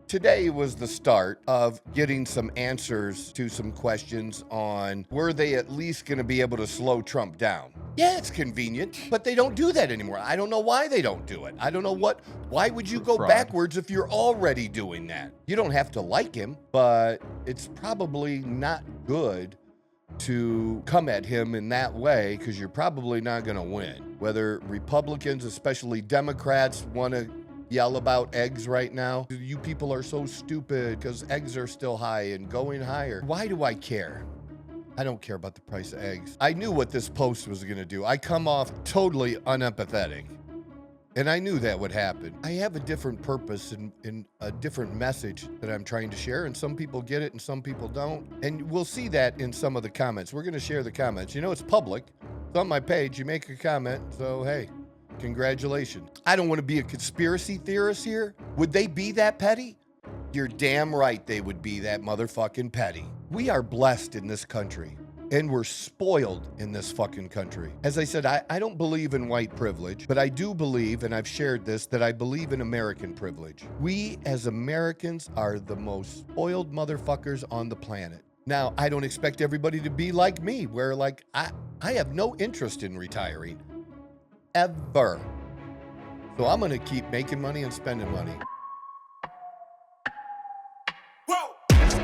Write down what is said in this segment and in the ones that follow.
Today was the start of getting some answers to some questions on were they at least going to be able to slow Trump down? Yeah, it's convenient, but they don't do that anymore. I don't know why they don't do it. I don't know why would you go Fraud. backwards if you're already doing that? You don't have to like him, but it's probably not good to come at him in that way because you're probably not going to win. Whether Republicans, especially Democrats, want to yell about eggs right now. You people are so stupid because eggs are still high and going higher. Why do I care? I don't care about the price of eggs. I knew what this post was going to do. I come off totally unempathetic. And I knew that would happen. I have a different purpose and a different message that I'm trying to share, and some people get it and some people don't. And we'll see that in some of the comments. We're going to share the comments. You know, it's public. It's on my page. You make a comment, so hey, congratulations. I don't want to be a conspiracy theorist here. Would they be that petty? You're damn right they would be that motherfucking petty. We are blessed in this country. And we're spoiled in this fucking country. As I said, I don't believe in white privilege, but I do believe, and I've shared this, that I believe in American privilege. We as Americans are the most spoiled motherfuckers on the planet. Now, I don't expect everybody to be like me, where like I have no interest in retiring. Ever. So I'm gonna keep making money and spending money.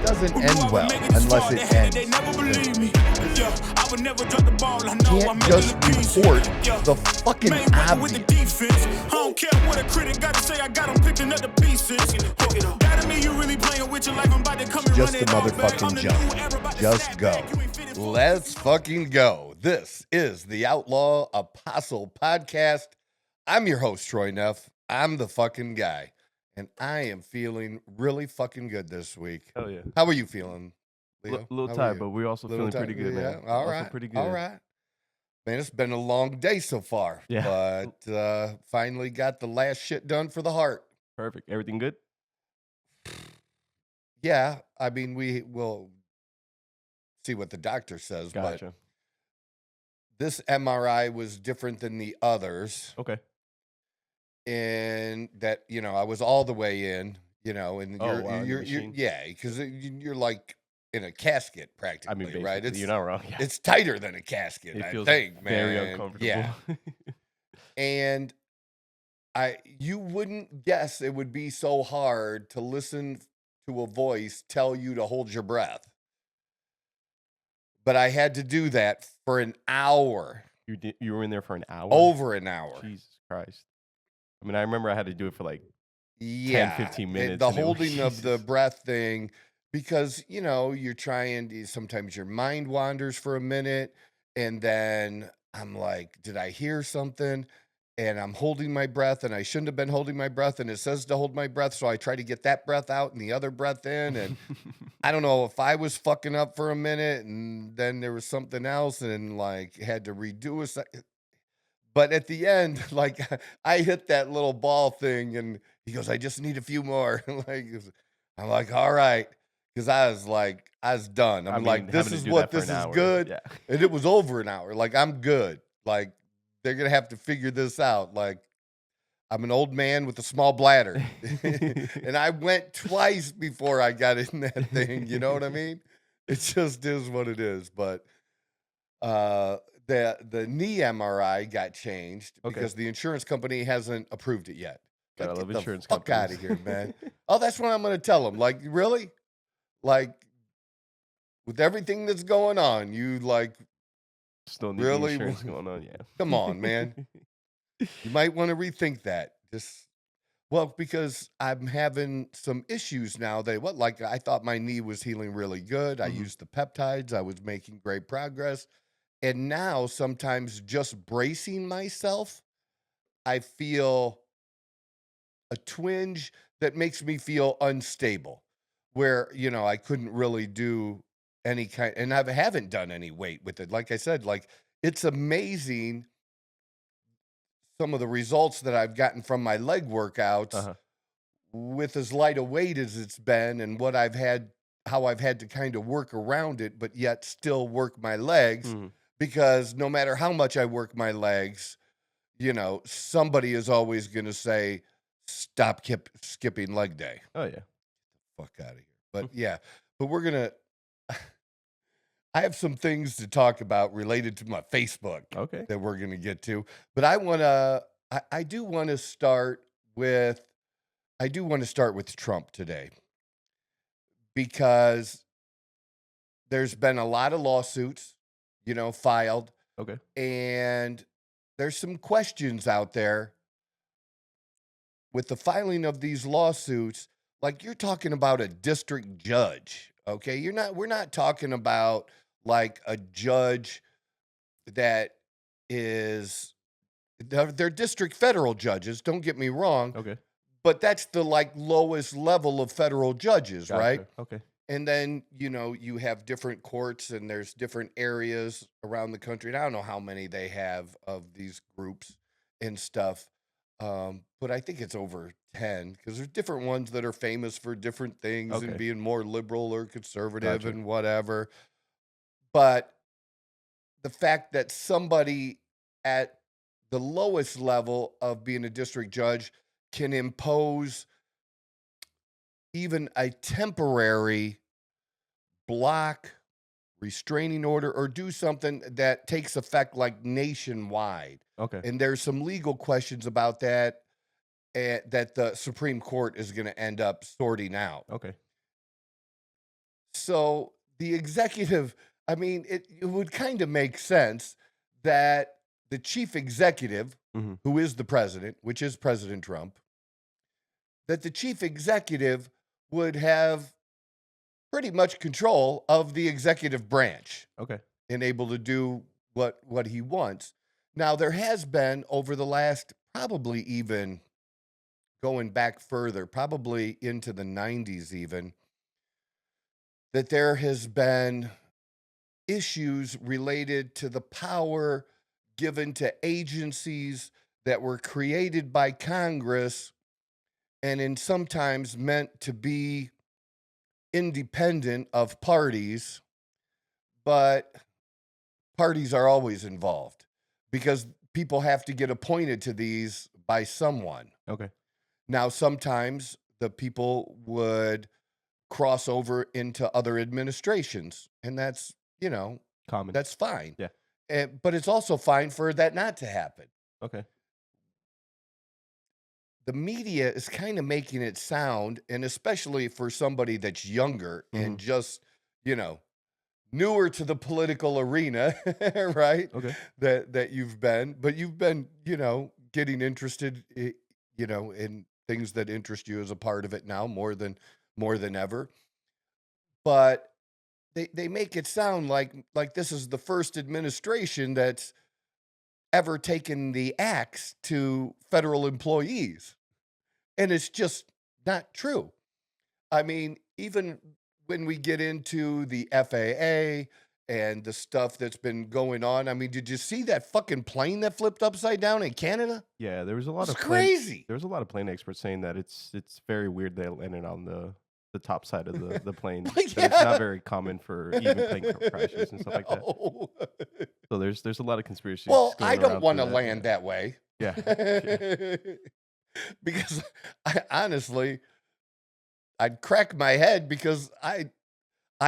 Doesn't end well unless it ends. Can't just report the fucking obvious. I don't care what a critic got to say. I got them picking up the pieces. That to me, you really playing with your life. I'm about to come and Just run a it all back. motherfucking jump. Just go. Let's fucking go. This is the Outlaw Apostle Podcast. I'm your host, Troy Neff. I'm the fucking guy. And I am feeling really fucking good this week. Hell yeah. How are you feeling, Leo? A little How are tired, you? but we're also Little feeling pretty good, man. Yeah. All Also right. pretty good. All right. Man, it's been a long day so far. Yeah. But finally got the last shit done for the heart. Perfect. Everything good? Yeah. I mean, we will see what the doctor says. But Gotcha. this MRI was different than the others. Okay. And that, you know, I was all the way in, you know, and Oh, wow, in the you're machine? yeah, because you're like in a casket I practically, mean, right? basically, you're not wrong. Yeah. It's tighter than a casket, It I feels think, very man. uncomfortable. Yeah. And you wouldn't guess it would be so hard to listen to a voice tell you to hold your breath. But I had to do that for an hour. You were in there for an hour? Over an hour. Jesus Christ. I mean, I remember I had to do it for like Yeah, 15 minutes. the and it was- holding of the Jesus. breath thing, because you know you're trying to, sometimes your mind wanders for a minute, and then I'm like, did I hear something? And I'm holding my breath, and I shouldn't have been holding my breath, and it says to hold my breath, so I try to get that breath out and the other breath in, and I don't know if I was fucking up for a minute, and then there was something else, and like had to redo it. But at the end, like I hit that little ball thing, and he goes, "I just need a few more." I'm like, "All right," because I was done. I'm I mean, like, "This having to is do what that for this an is hour, good," yeah. and it was over an hour. Like I'm good. Like they're gonna have to figure this out. Like I'm an old man with a small bladder, and I went twice before I got in that thing. You know what I mean? It just is what it is. But the knee MRI got changed Okay. because the insurance company hasn't approved it yet. Gotta Like, love get the insurance fuck out companies. of here, man. Oh, that's what I'm going to tell them. Like, really? Like, with everything that's going on, you like, Still need Really? the insurance going on, yeah. come on, man. You might want to rethink that. Well, because I'm having some issues now. Like I thought my knee was healing really good. I Mhm. used the peptides. I was making great progress. And now sometimes just bracing myself, I feel a twinge that makes me feel unstable where, you know, I couldn't really do any kind, and I haven't done any weight with it. Like I said, like it's amazing some of the results that I've gotten from my leg workouts Uh-huh. with as light a weight as it's been and how I've had to kind of work around it, but yet still work my legs. Mhm. Because no matter how much I work my legs, you know, somebody is always going to say, stop skipping leg day. Oh, yeah. fuck out of here. But yeah, but we're gonna. I have some things to talk about related to my Facebook Okay. that we're gonna get to, but I wanna. I do want to start with. I do want to start with Trump today because there's been a lot of lawsuits, filed, Okay. and there's some questions out there with the filing of these lawsuits. Like you're talking about a district judge, okay? We're not talking about like a judge that is, they're district federal judges, don't get me wrong, Okay. but that's the like lowest level of federal judges, right? Gotcha. Okay. And then, you have different courts and there's different areas around the country. And I don't know how many they have of these groups and stuff. But I think it's over 10 because there's different ones that are famous for different things and Okay. being more liberal or conservative Gotcha. and whatever. But the fact that somebody at the lowest level of being a district judge can impose even a temporary block, restraining order, or do something that takes effect like nationwide. Okay. And there's some legal questions about that that the Supreme Court is going to end up sorting out. Okay. So the executive, I mean, it would kind of make sense that the chief executive, Mhm. who is the president, which is President Trump, that the chief executive would have pretty much control of the executive branch Okay. and able to do what he wants. Now, there has been over the last, probably even going back further, probably into the 90s even, that there has been issues related to the power given to agencies that were created by Congress and in sometimes meant to be independent of parties, but parties are always involved because people have to get appointed to these by someone. Okay. Now, sometimes the people would cross over into other administrations, and that's, Common. that's fine. Yeah. But it's also fine for that not to happen. Okay. The media is kind of making it sound, and especially for somebody that's younger and just, newer to the political arena, right? Okay. That you've been, but you've been, getting interested, in things that interest you as a part of it now more than ever. But they make it sound like this is the first administration that's ever taken the axe to federal employees. And it's just not true. I mean, even when we get into the FAA and the stuff that's been going on, I mean, did you see that fucking plane that flipped upside down in Canada? Yeah, there was a lot It's of crazy. There was a lot of plane experts saying that it's very weird they landed on the top side of the plane. Like, That it's not very common for even plane crashes and stuff like that. No. So there's a lot of conspiracies. Well, going I don't around want to for land that way. Yeah. Yeah. Because I honestly, I'd crack my head because I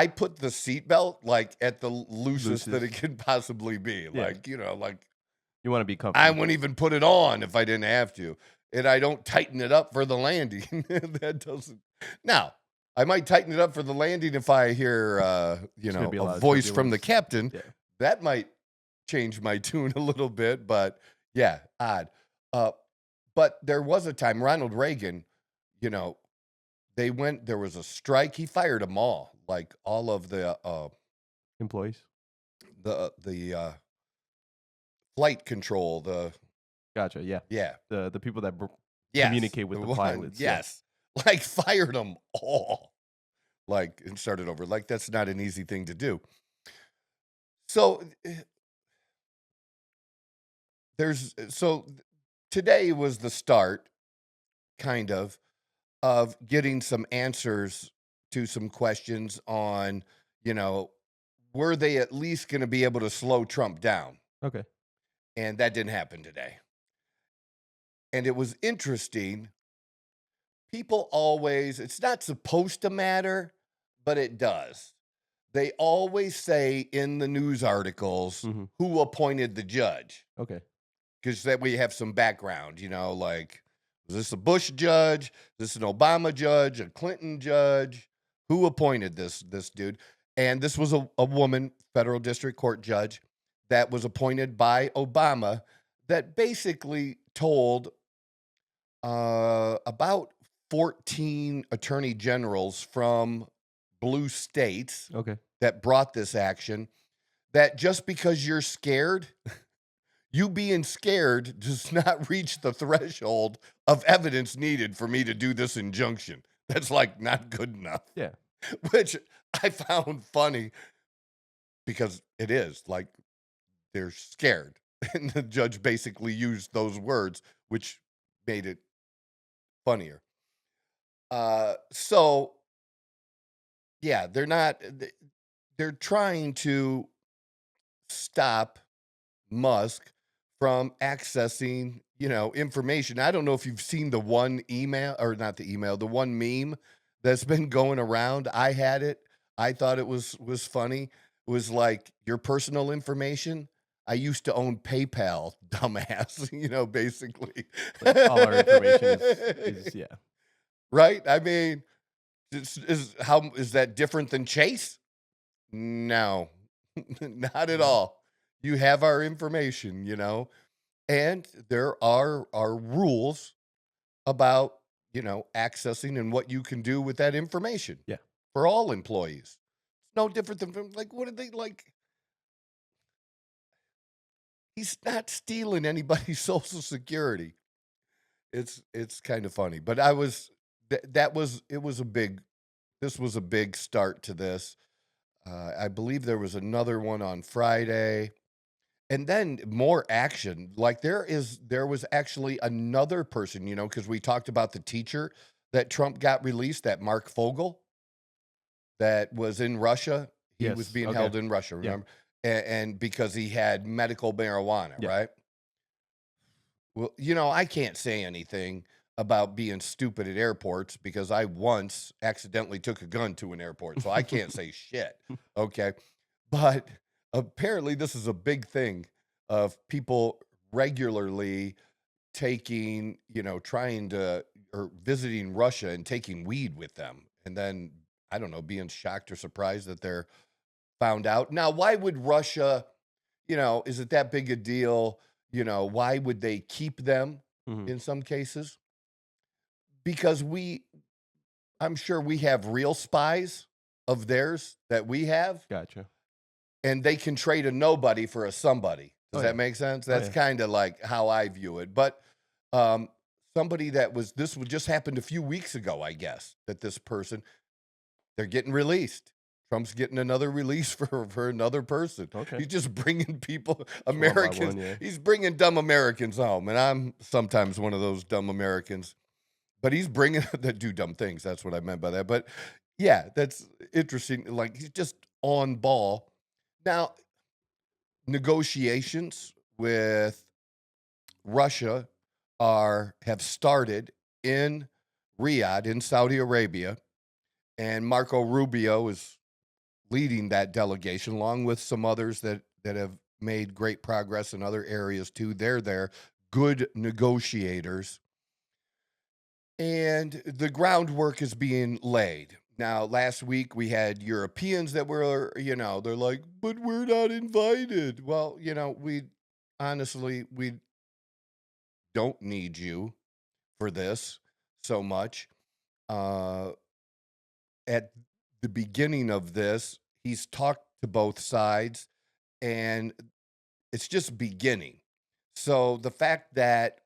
put the seatbelt like at the loosest that it can possibly be. Yeah. Like, like You want to be I comfortable. wouldn't even put it on if I didn't have to. And I don't tighten it up for the landing. That doesn't. Now, I might tighten it up for the landing if I hear, gonna be a lot a of voice from the turbulence. captain. Yeah. That might change my tune a little bit, but yeah, odd. But there was a time, Ronald Reagan, there was a strike. He fired them all, like all of the Employees. flight control, Gotcha. Yeah. yeah. The people that Yes, communicate with the one, pilots. Yeah. Yes. Like fired them all. Like and started over. Like that's not an easy thing to do. So today was the start, kind of getting some answers to some questions on, were they at least going to be able to slow Trump down? Okay. And that didn't happen today. And it was interesting people always, it's not supposed to matter, but it does. They always say in the news articles Mhm. who appointed the judge, Okay. because that we have some background, like, was this a Bush judge? Is this an Obama judge? A Clinton judge? Who appointed this dude? And this was a woman, federal district court judge, that was appointed by Obama, that basically told about 14 attorney generals from blue states Okay. that brought this action that just because you're scared, you being scared does not reach the threshold of evidence needed for me to do this injunction. That's like not good enough. Yeah. Which I found funny because it is like they're scared. And the judge basically used those words, which made it funnier. So yeah, they're trying to stop Musk from accessing, information. I don't know if you've seen the one email, or not the email, the one meme that's been going around. I had it. I thought it was funny. It was like, your personal information. I used to own PayPal, dumbass, basically. Like, all our information is yeah. Right? I mean, is that different than Chase? No, not at all. You have our information, and there are rules about, accessing and what you can do with that information. Yeah. For all employees. It's no different than, like, what are they like? He's not stealing anybody's Social Security. It's kind of funny, but this was a big start to this. I believe there was another one on Friday, and then more action. Like there was actually another person, because we talked about the teacher that Trump got released, that Mark Fogel, that was in Russia. He was Yes, being okay. held in Russia, Yeah. remember? And because he had medical marijuana, Yeah. right? Well, I can't say anything about being stupid at airports because I once accidentally took a gun to an airport, so I can't say shit. Okay. But apparently this is a big thing of people regularly taking, trying to, or visiting Russia and taking weed with them. And then, I don't know, being shocked or surprised that they're found out. Now, why would Russia, is it that big a deal? Why would they keep them Mhm. in some cases? Because I'm sure we have real spies of theirs that we have, Gotcha. and they can trade a nobody for a somebody. Does Oh, that yeah. make sense? Oh, That's yeah. kind of like how I view it. But somebody this would just happened a few weeks ago, I guess, that this person, they're getting released. Trump's getting another release for another person. Okay. He's just bringing people, One by Americans. one, yeah. He's bringing dumb Americans home, and I'm sometimes one of those dumb Americans. But he's bringing that do dumb things. That's what I meant by that. But yeah, that's interesting. Like, he's just on ball. Now, negotiations with Russia have started in Riyadh in Saudi Arabia, and Marco Rubio is leading that delegation along with some others that have made great progress in other areas too. They're good negotiators, and the groundwork is being laid. Now, last week we had Europeans that were, they're like, but we're not invited. Well, we don't need you for this so much. At the beginning of this, he's talked to both sides, and it's just beginning. So the fact that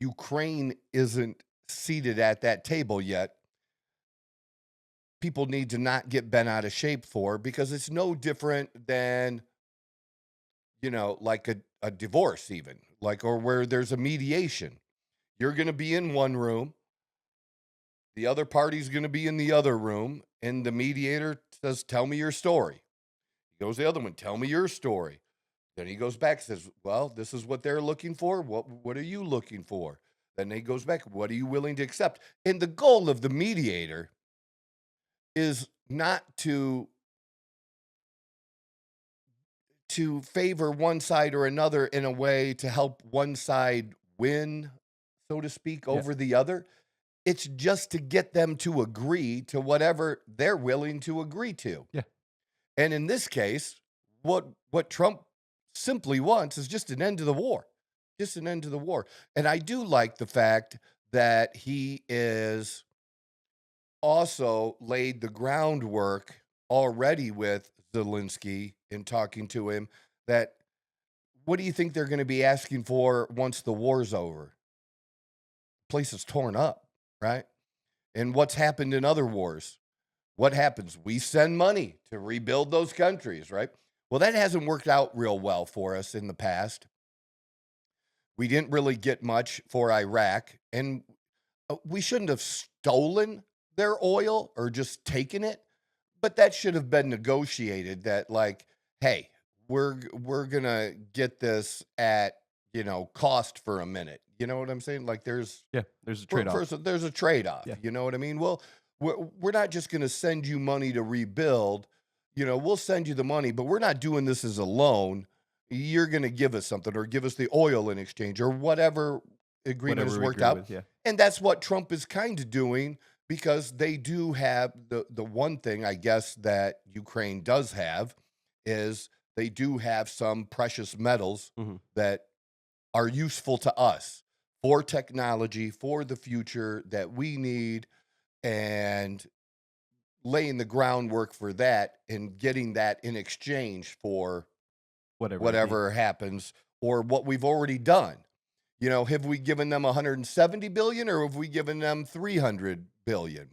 Ukraine isn't seated at that table yet, people need to not get bent out of shape for, because it's no different than, like a divorce even, or where there's a mediation. You're going to be in one room. The other party's going to be in the other room, and the mediator says, tell me your story. He goes to the other one, tell me your story. Then he goes back and says, well, this is what they're looking for. What are you looking for? Then it goes back. What are you willing to accept? And the goal of the mediator is not to favor one side or another in a way to help one side win, so to speak, Yeah. over the other. It's just to get them to agree to whatever they're willing to agree to. Yeah. And in this case, what Trump simply wants is just an end to the war. Just an end to the war. And I do like the fact that he is also laid the groundwork already with Zelensky in talking to him that what do you think they're going to be asking for once the war's over? Place is torn up, right? And what's happened in other wars? What happens? We send money to rebuild those countries, right? Well, that hasn't worked out real well for us in the past. We didn't really get much for Iraq, and we shouldn't have stolen their oil or just taken it, but that should have been negotiated that like, hey, we're going to get this at, cost for a minute. You know what I'm saying? Like there's a trade-off. First, there's a trade-off. Yeah. You know what I mean? Well, we're not just going to send you money to rebuild. We'll send you the money, but we're not doing this as a loan. You're going to give us something or give us the oil in exchange or whatever agreement is worked out. Yeah. And that's what Trump is kind of doing because they do have the one thing, I guess, that Ukraine does have is they do have some precious metals that are useful to us for technology, for the future that we need, and laying the groundwork for that and getting that in exchange for whatever happens or what we've already done. Have we given them 170 billion or have we given them 300 billion?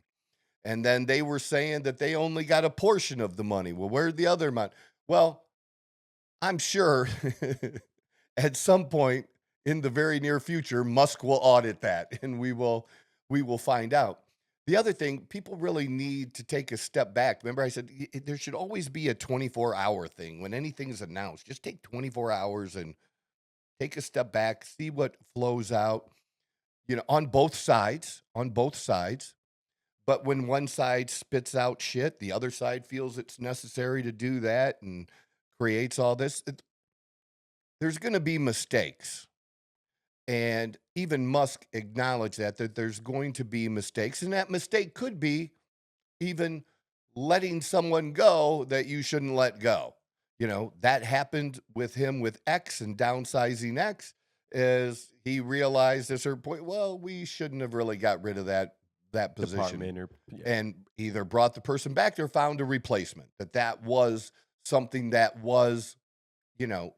And then they were saying that they only got a portion of the money. Well, where'd the other amount? Well, I'm sure at some point in the very near future, Musk will audit that and we will find out. The other thing, people really need to take a step back. Remember I said there should always be a 24-hour thing. When anything's announced, just take 24 hours and take a step back, see what flows out, on both sides. But when one side spits out shit, the other side feels it's necessary to do that and creates all this. There's going to be mistakes. And even Musk acknowledged that there's going to be mistakes. And that mistake could be even letting someone go that you shouldn't let go. That happened with him with X and downsizing X as he realized at a certain point, well, we shouldn't have really got rid of that position and either brought the person back or found a replacement, that was something that was,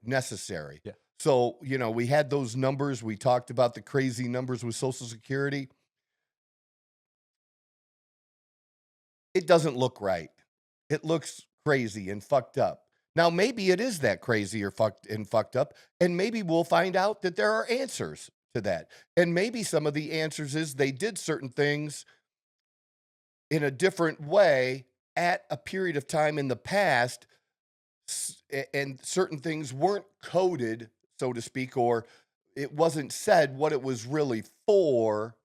necessary. Yeah. So, we had those numbers. We talked about the crazy numbers with Social Security. It doesn't look right. It looks crazy and fucked up. Now, maybe it is that crazy or fucked up, and maybe we'll find out that there are answers to that. And maybe some of the answers is they did certain things in a different way at a period of time in the past, and certain things weren't coded, so to speak, or it wasn't said what it was really for,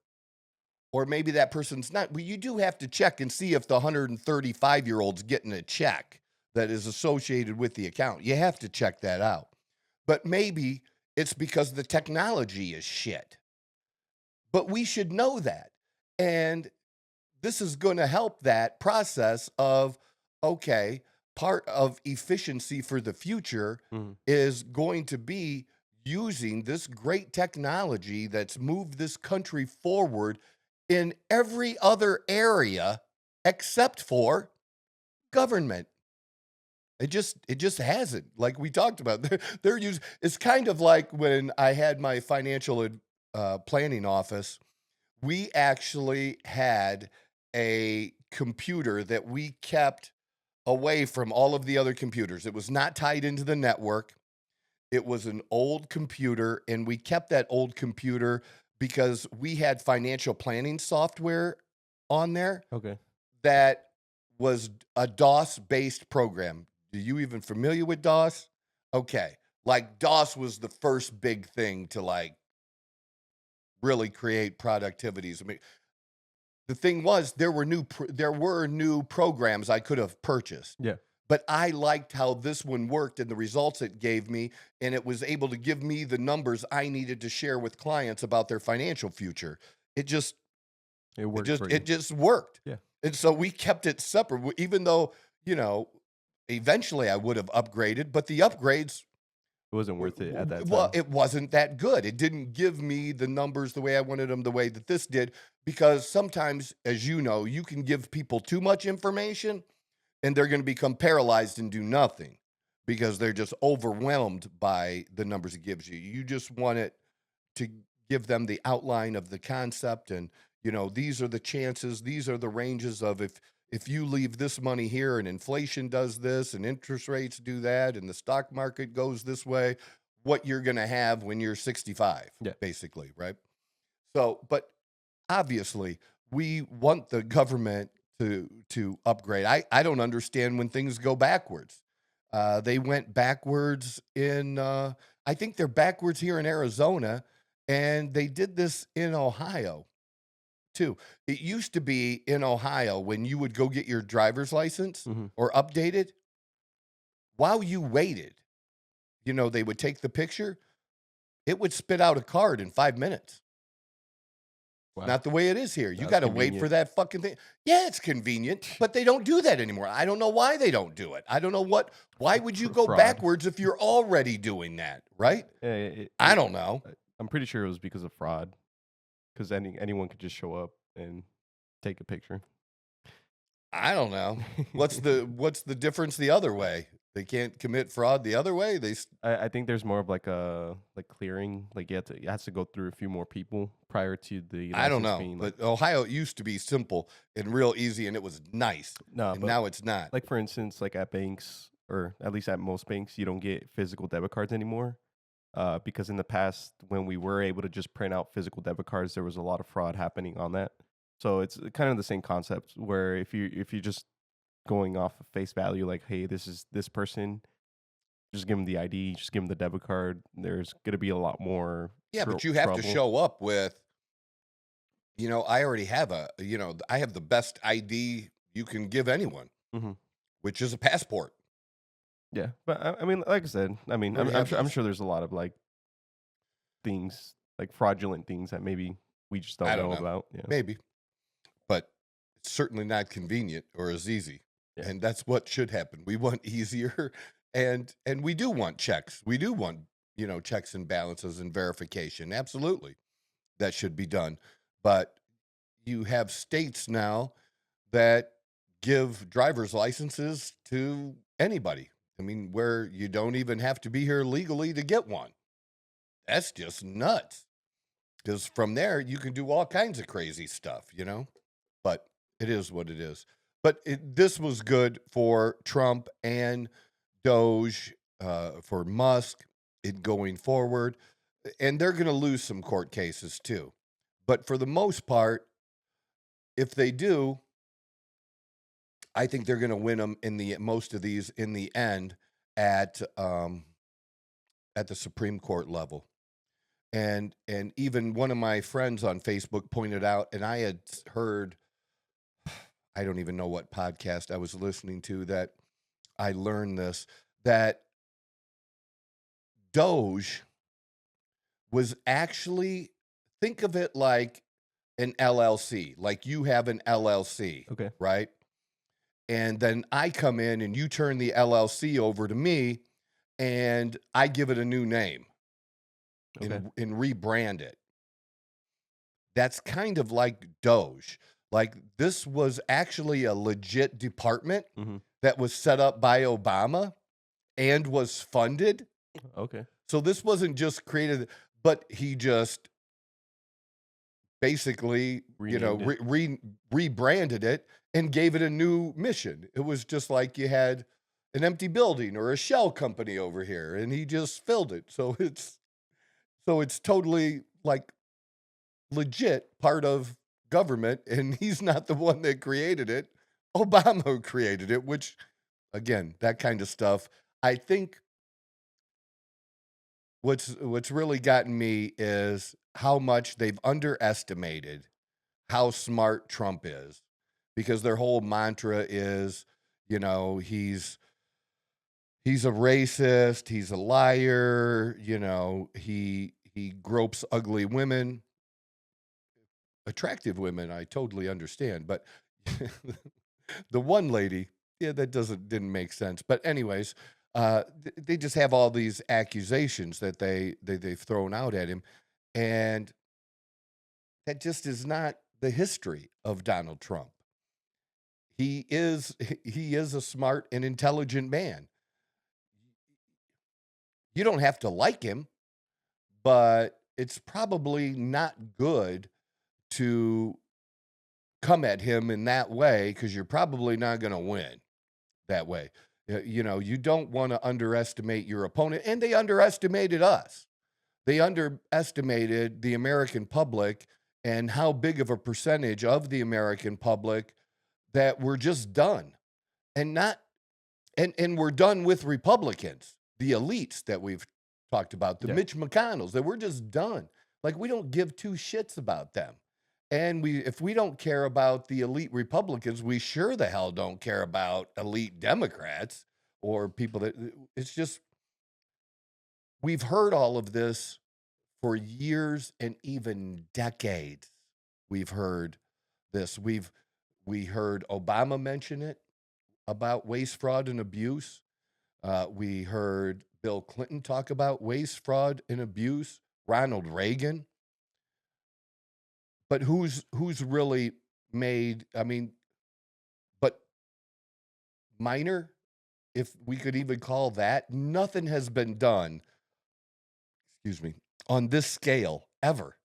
or maybe that person's not. Well, you do have to check and see if the 135-year-old's getting a check that is associated with the account. You have to check that out. But maybe it's because the technology is shit. But we should know that. And this is going to help that process of, okay, part of efficiency for the future is going to be using this great technology that's moved this country forward in every other area except for government. It just hasn't. Like we talked about, they're used. It's kind of like when I had my financial planning office. We actually had a computer that we kept away from all of the other computers. It was not tied into the network. It was an old computer, and we kept that old computer because we had financial planning software on there. Okay. That was a DOS-based program. Are you even familiar with DOS? Okay. Like DOS was the first big thing to like really create productivities. I mean, the thing was, there were new programs I could have purchased. Yeah. But I liked how this one worked and the results it gave me, and it was able to give me the numbers I needed to share with clients about their financial future. It just It worked for you. it just worked. Yeah. And so we kept it separate, even though, eventually I would have upgraded, but the upgrades, It wasn't worth it at that time. well, it wasn't that good. It didn't give me the numbers the way I wanted them, the way that this did, because sometimes, as you know, you can give people too much information and they're going to become paralyzed and do nothing because they're just overwhelmed by the numbers it gives you. You just want it to give them the outline of the concept, and these are the chances, these are the ranges of if you leave this money here and inflation does this and interest rates do that and the stock market goes this way, what you're going to have when you're 65, basically, right? So, but obviously we want the government to upgrade. I don't understand when things go backwards. They went backwards in, I think they're backwards here in Arizona, and they did this in Ohio too. It used to be in Ohio when you would go get your driver's license or update it, while you waited, they would take the picture, it would spit out a card in 5 minutes. Wow. Not the way it is here. You That's got to wait for convenient. that fucking thing. Yeah, it's convenient, but they don't do that anymore. I don't know why they don't do it. I don't know why would you go Fraud. backwards if you're already doing that, right? I don't know. I'm pretty sure it was because of fraud, because anyone could just show up and take a picture. I don't know. What's the difference the other way? They can't commit fraud the other way. I think there's more of like a clearing. Like it has to go through a few more people prior to the. I don't know, being, but Ohio used to be simple and real easy, and it was nice. No, and but now it's not. like for instance, like at banks, or at least at most banks, you don't get physical debit cards anymore. Because in the past, when we were able to just print out physical debit cards, there was a lot of fraud happening on that. So it's kind of the same concept where if you're just going off of face value, like, hey, this is this person, just give them the ID, just give them the debit card. There's going to be a lot more. Yeah, but you have to show up with, I already have I have the best ID you can give anyone, which is a passport. Yeah, but I mean, like I said, I mean, I'm sure there's a lot of like things, like fraudulent things that maybe we just don't know about. Yeah. Maybe, but it's certainly not convenient or as easy. Yeah. And that's what should happen. We want easier, and we do want checks. We do want, checks and balances and verification. Absolutely. That should be done. But you have states now that give driver's licenses to anybody. I mean, where you don't even have to be here legally to get one. That's just nuts. Because from there, you can do all kinds of crazy stuff, But it is what it is. But this was good for Trump and Doge, for Musk in going forward. And they're going to lose some court cases too. But for the most part, if they do, I think they're going to win them most of these in the end at the Supreme Court level. And even one of my friends on Facebook pointed out, and I had heard, I don't even know what podcast I was listening to that I learned this, that Doge was actually, think of it like an LLC, like you have an LLC, Okay. right? And then I come in and you turn the LLC over to me and I give it a new name and rebrand it. That's kind of like Doge. Like this was actually a legit department that was set up by Obama and was funded. Okay. So this wasn't just created, but he just basically, rebranded it and gave it a new mission. It was just like you had an empty building or a shell company over here, and he just filled it. So it's totally like legit part of government, and he's not the one that created it. Obama created it, which, again, that kind of stuff, I think what's really gotten me is how much they've underestimated how smart Trump is, because their whole mantra is, he's a racist, he's a liar, he gropes ugly women, attractive women, I totally understand, but the one lady, yeah, that didn't make sense. But anyways, they just have all these accusations that they've thrown out at him, and that just is not the history of Donald Trump. He is a smart and intelligent man. You don't have to like him, but it's probably not good to come at him in that way, because you're probably not going to win that way. You don't want to underestimate your opponent, and they underestimated us. They underestimated the American public and how big of a percentage of the American public that we're just done, and we're done with Republicans, the elites that we've talked about, the Mitch McConnells, that we're just done. Like, we don't give two shits about them. And if we don't care about the elite Republicans, we sure the hell don't care about elite Democrats or people that, it's just, we've heard all of this for years and even decades. We've heard this. We heard Obama mention it about waste, fraud, and abuse. We heard Bill Clinton talk about waste, fraud, and abuse. Ronald Reagan. But who's really made, but minor, if we could even call that, nothing has been done, on this scale ever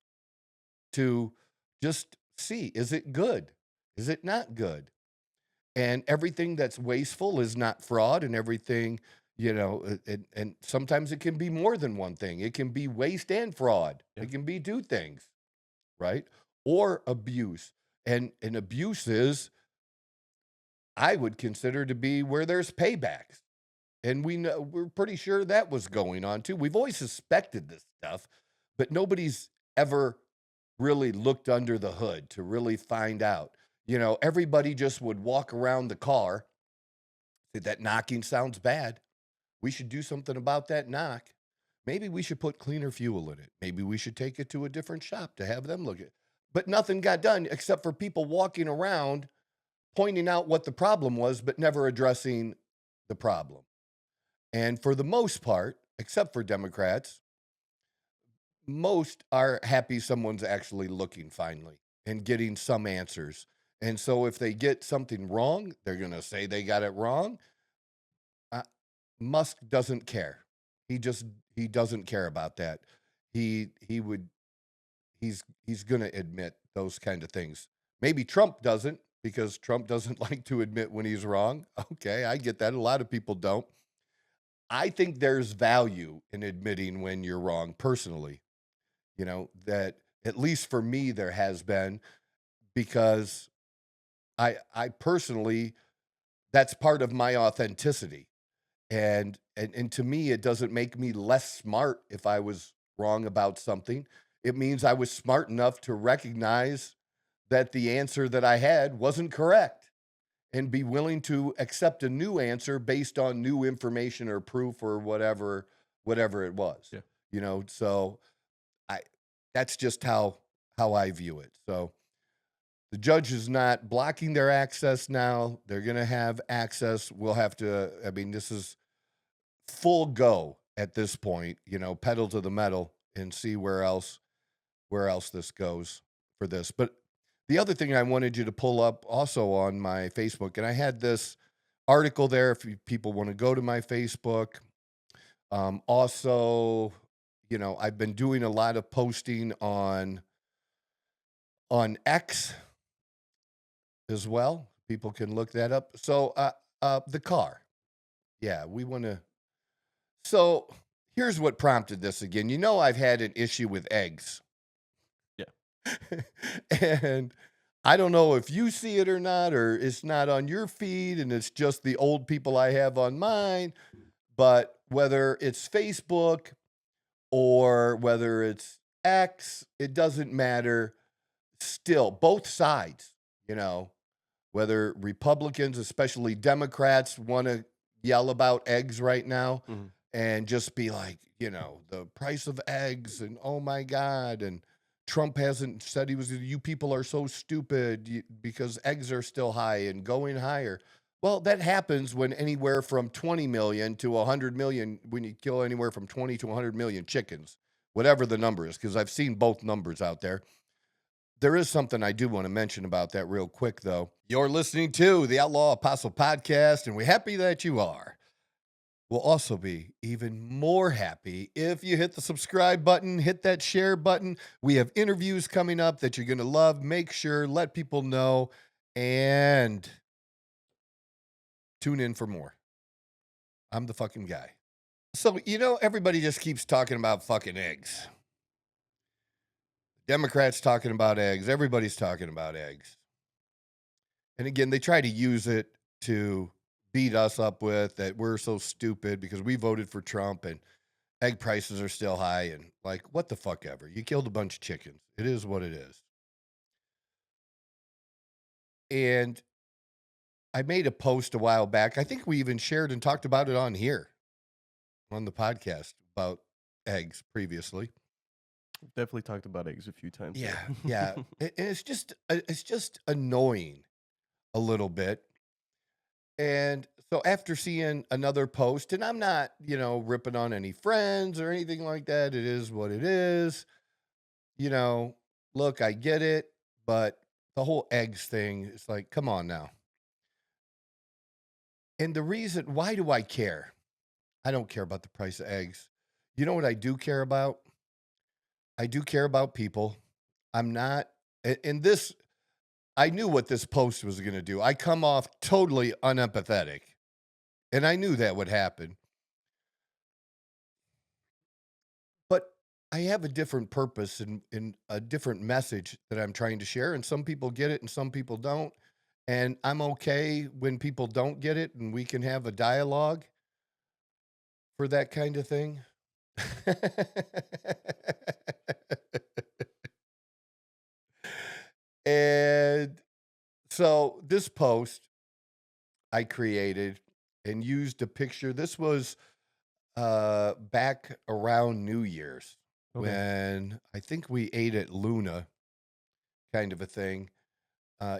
to just see, is it good? Is it not good? And everything that's wasteful is not fraud, and everything, and sometimes it can be more than one thing. It can be waste and fraud. Yeah. It can be two things, right? Or abuse. And abuse is, I would consider to be where there's paybacks. And we're pretty sure that was going on too. We've always suspected this stuff, but nobody's ever really looked under the hood to really find out. Everybody just would walk around the car, say, that knocking sounds bad. We should do something about that knock. Maybe we should put cleaner fuel in it. Maybe we should take it to a different shop to have them look at it. But nothing got done except for people walking around pointing out what the problem was, but never addressing the problem. And for the most part, except for Democrats, most are happy someone's actually looking finally and getting some answers. And so if they get something wrong, they're going to say they got it wrong. Musk doesn't care. He doesn't care about that. He's going to admit those kind of things. Maybe Trump doesn't, because Trump doesn't like to admit when he's wrong. Okay, I get that. A lot of people don't. I think there's value in admitting when you're wrong personally. That at least for me, there has been, because I personally, that's part of my authenticity. And to me, it doesn't make me less smart if I was wrong about something. It means I was smart enough to recognize that the answer that I had wasn't correct, and be willing to accept a new answer based on new information or proof or whatever it was. Yeah. So that's just how I view it. So the judge is not blocking their access now. They're going to have access. We'll have to, this is full go at this point, pedal to the metal and see where else this goes for this. But the other thing I wanted you to pull up also on my Facebook, and I had this article there if people want to go to my Facebook. Also, I've been doing a lot of posting on X as well. People can look that up. So the car. Yeah, we want to. So here's what prompted this again. I've had an issue with eggs. Yeah. And I don't know if you see it or not, or it's not on your feed and it's just the old people I have on mine, but whether it's Facebook or whether it's X, it doesn't matter. Still, both sides, you know, whether Republicans, especially Democrats, want to yell about eggs right now Mhm. and just be like, you know, the price of eggs and oh my God. And Trump hasn't said you people are so stupid because eggs are still high and going higher. Well, that happens when anywhere from 20 million to 100 million, when you kill anywhere from 20 to 100 million chickens, whatever the number is, because I've seen both numbers out there. There is something I do want to mention about that real quick, though. You're listening to the Outlaw Apostle Podcast, and we're happy that you are. We'll also be even more happy if you hit the subscribe button, hit that share button. We have interviews coming up that you're going to love. Make sure, let people know, and tune in for more. I'm the fucking guy. So, you know, everybody just keeps talking about fucking eggs. Democrats talking about eggs. Everybody's talking about eggs. And again, they try to use it to beat us up with that we're so stupid because we voted for Trump and egg prices are still high. And like, what the fuck ever. You killed a bunch of chickens. It is what it is. And I made a post a while back. I think we even shared and talked about it on here, on the podcast, about eggs previously. Definitely talked about eggs a few times. Yeah, yeah. And it's just annoying a little bit. And so after seeing another post, and I'm not, you know, ripping on any friends or anything like that. It is what it is. You know, look, I get it, but the whole eggs thing is like, come on now. And the reason, why do I care? I don't care about the price of eggs. You know what I do care about? I do care about people. I'm not, and this, I knew what this post was going to do. I come off totally unempathetic, and I knew that would happen. But I have a different purpose and a different message that I'm trying to share, and some people get it and some people don't. And I'm okay when people don't get it, and we can have a dialogue for that kind of thing. And so this post I created and used a picture. This was back around New Year's when I think we ate at Luna, kind of a thing,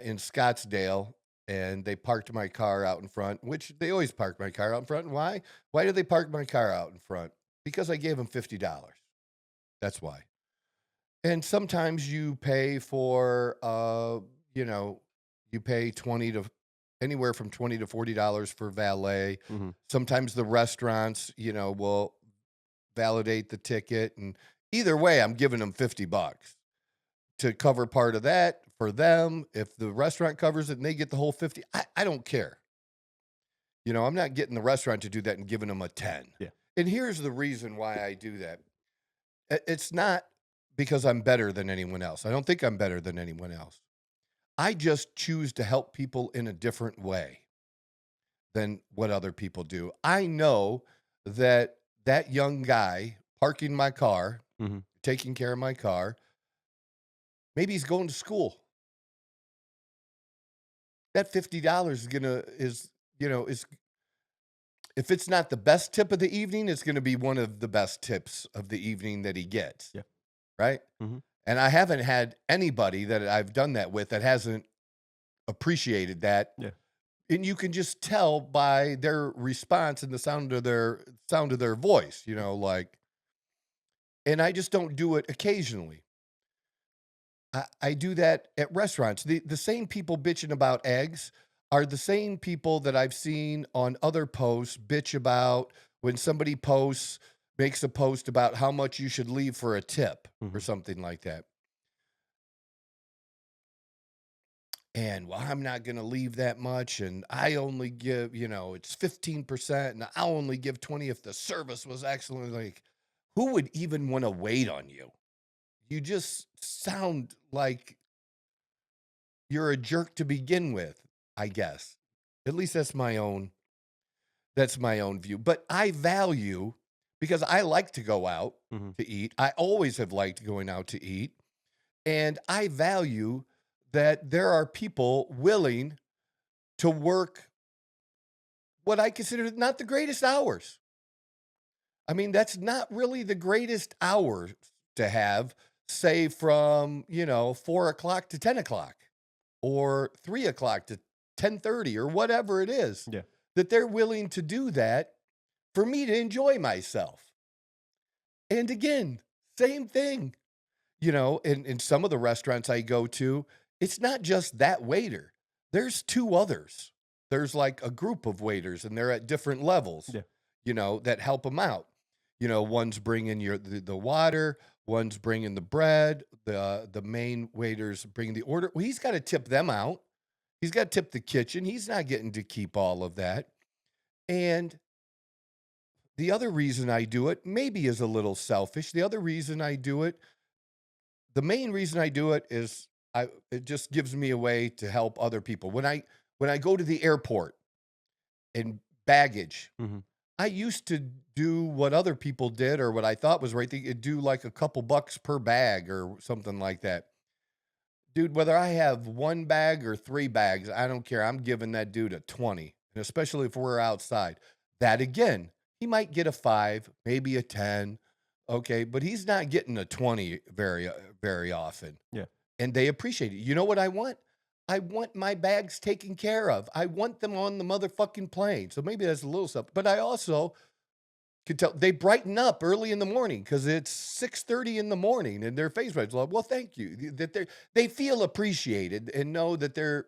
in Scottsdale. And they parked my car out in front, which they always park my car out in front. And why? Why did they park my car out in front? Because I gave them $50. That's why. And sometimes you pay for, you know, you pay anywhere from $20 to $40 for valet. Mm-hmm. Sometimes the restaurants, you know, will validate the ticket. And either way, I'm giving them $50 to cover part of that for them. If the restaurant covers it and they get the whole 50, I don't care. You know, I'm not getting the restaurant to do that and giving them a 10. Yeah. And here's the reason why I do that. It's not because I'm better than anyone else. I don't think I'm better than anyone else. I just choose to help people in a different way than what other people do. I know that young guy parking my car, Mm-hmm. taking care of my car, maybe he's going to school. That $50 is if it's not the best tip of the evening, it's going to be one of the best tips of the evening that he gets. Yeah. Right? Mm-hmm. And I haven't had anybody that I've done that with that hasn't appreciated that. Yeah. And you can just tell by their response and the sound of their voice, you know, like, and I just don't do it occasionally. I do that at restaurants. The same people bitching about eggs are the same people that I've seen on other posts bitch about when somebody makes a post about how much you should leave for a tip or something like that. And well, I'm not going to leave that much. And I only give, you know, it's 15% and I'll only give 20 if the service was excellent. Like, who would even want to wait on you? You just sound like you're a jerk to begin with, I guess. At least that's my own view. But I value because I like to go out Hmm. to eat. I always have liked going out to eat. And I value that there are people willing to work what I consider not the greatest hours. I mean, that's not really the greatest hours to have, say from, 4 o'clock to 10 o'clock or 3 o'clock to 10:30 or whatever it is, Yeah. that they're willing to do that for me to enjoy myself. And again, same thing, in some of the restaurants I go to, it's not just that waiter. There's two others. There's like a group of waiters and they're at different levels, Yeah. that help them out. One's bringing the water, one's bringing the bread, the main waiter's bringing the order. Well, he's got to tip them out. He's got to tip the kitchen. He's not getting to keep all of that. And the other reason I do it maybe is a little selfish. The other reason I do it, the main reason I do it is it just gives me a way to help other people. When I go to the airport and baggage, Hmm. I used to do what other people did or what I thought was right. They'd do like a couple bucks per bag or something like that. Dude, whether I have one bag or three bags, I don't care. I'm giving that dude a 20, and especially if we're outside. That again, he might get a 5, maybe a 10. Okay, but he's not getting a 20 very often. Yeah. And they appreciate it. You know what I want? I want my bags taken care of. I want them on the motherfucking plane. So maybe that's a little stuff. But I also could tell they brighten up early in the morning because it's 6:30 in the morning and their face is like, well, thank you. That they feel appreciated and know that they're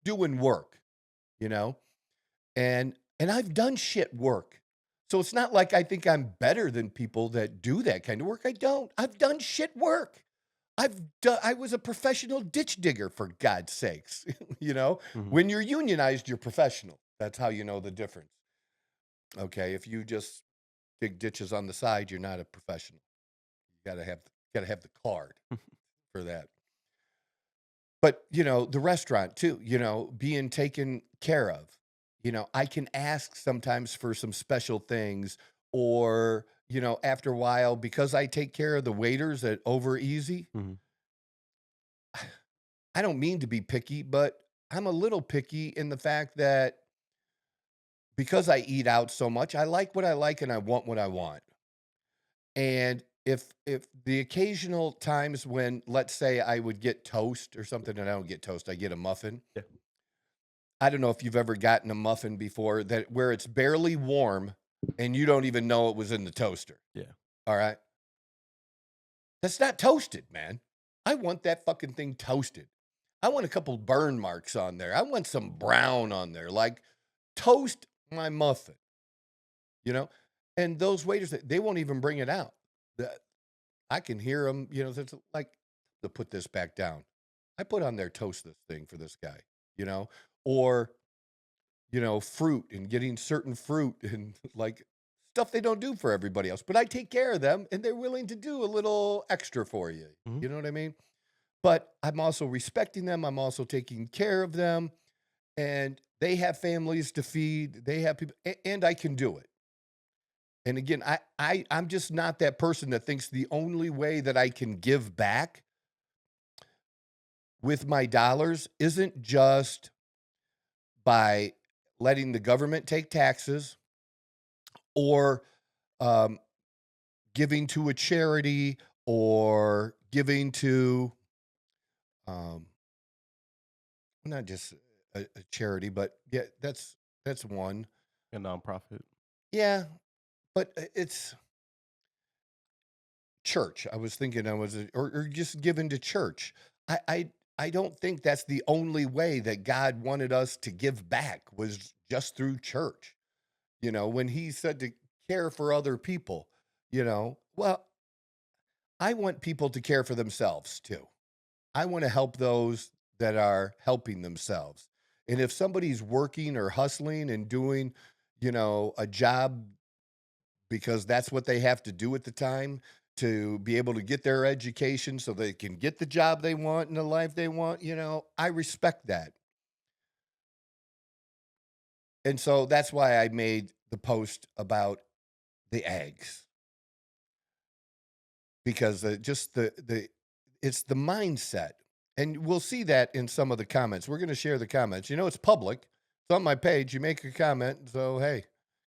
doing work, you know? And I've done shit work. So it's not like I think I'm better than people that do that kind of work. I don't. I've done shit work. I was a professional ditch digger, for God's sakes. Hmm. When you're unionized, you're professional. That's how you know the difference. Okay, if you just dig ditches on the side, you're not a professional. You gotta have the card for that. But the restaurant too, being taken care of. I can ask sometimes for some special things, or after a while, because I take care of the waiters at Over Easy. Hmm. I don't mean to be picky, but I'm a little picky in the fact that because I eat out so much, I like what I like and I want what I want. And if the occasional times when, let's say, I would get toast or something, and I don't get toast, I get a muffin. Yeah. I don't know if you've ever gotten a muffin before that where it's barely warm and you don't even know it was in the toaster. Yeah. All right. That's not toasted, man. I want that fucking thing toasted. I want a couple burn marks on there. I want some brown on there. Like, toast my muffin, you know? And those waiters, they won't even bring it out. I can hear them, it's like, to put this back down. I put on there, toast this thing for this guy, or, fruit and getting certain fruit and like stuff they don't do for everybody else. But I take care of them and they're willing to do a little extra for you. Mhm. You know what I mean? But I'm also respecting them. I'm also taking care of them. And they have families to feed. They have people, and I can do it. And again, I'm just not that person that thinks the only way that I can give back with my dollars isn't just by letting the government take taxes or giving to a charity or giving to not just a charity, but yeah, that's one. A nonprofit. Yeah, but it's church. I was thinking or just given to church. I don't think that's the only way that God wanted us to give back was just through church. When he said to care for other people, well, I want people to care for themselves too. I want to help those that are helping themselves. And if somebody's working or hustling and doing, a job because that's what they have to do at the time to be able to get their education so they can get the job they want and the life they want, I respect that. And so that's why I made the post about the eggs. Because just it's the mindset. And we'll see that in some of the comments. We're going to share the comments. You know, it's public. It's on my page. You make a comment. So, hey,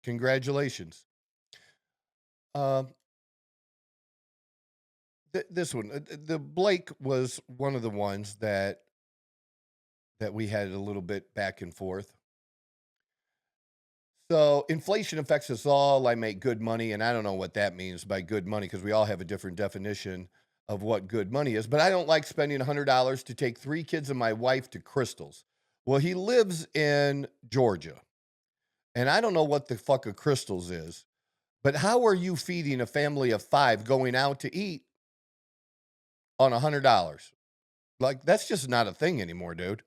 congratulations. This one, the Blake was one of the ones that we had a little bit back and forth. So inflation affects us all. I make good money, and I don't know what that means by good money because we all have a different definition of what good money is. But I don't like spending $100 to take 3 kids and my wife to Crystal's. Well, he lives in Georgia, and I don't know what the fuck a Crystal's is, but how are you feeding a family of 5 going out to eat on $100? Like, that's just not a thing anymore, dude.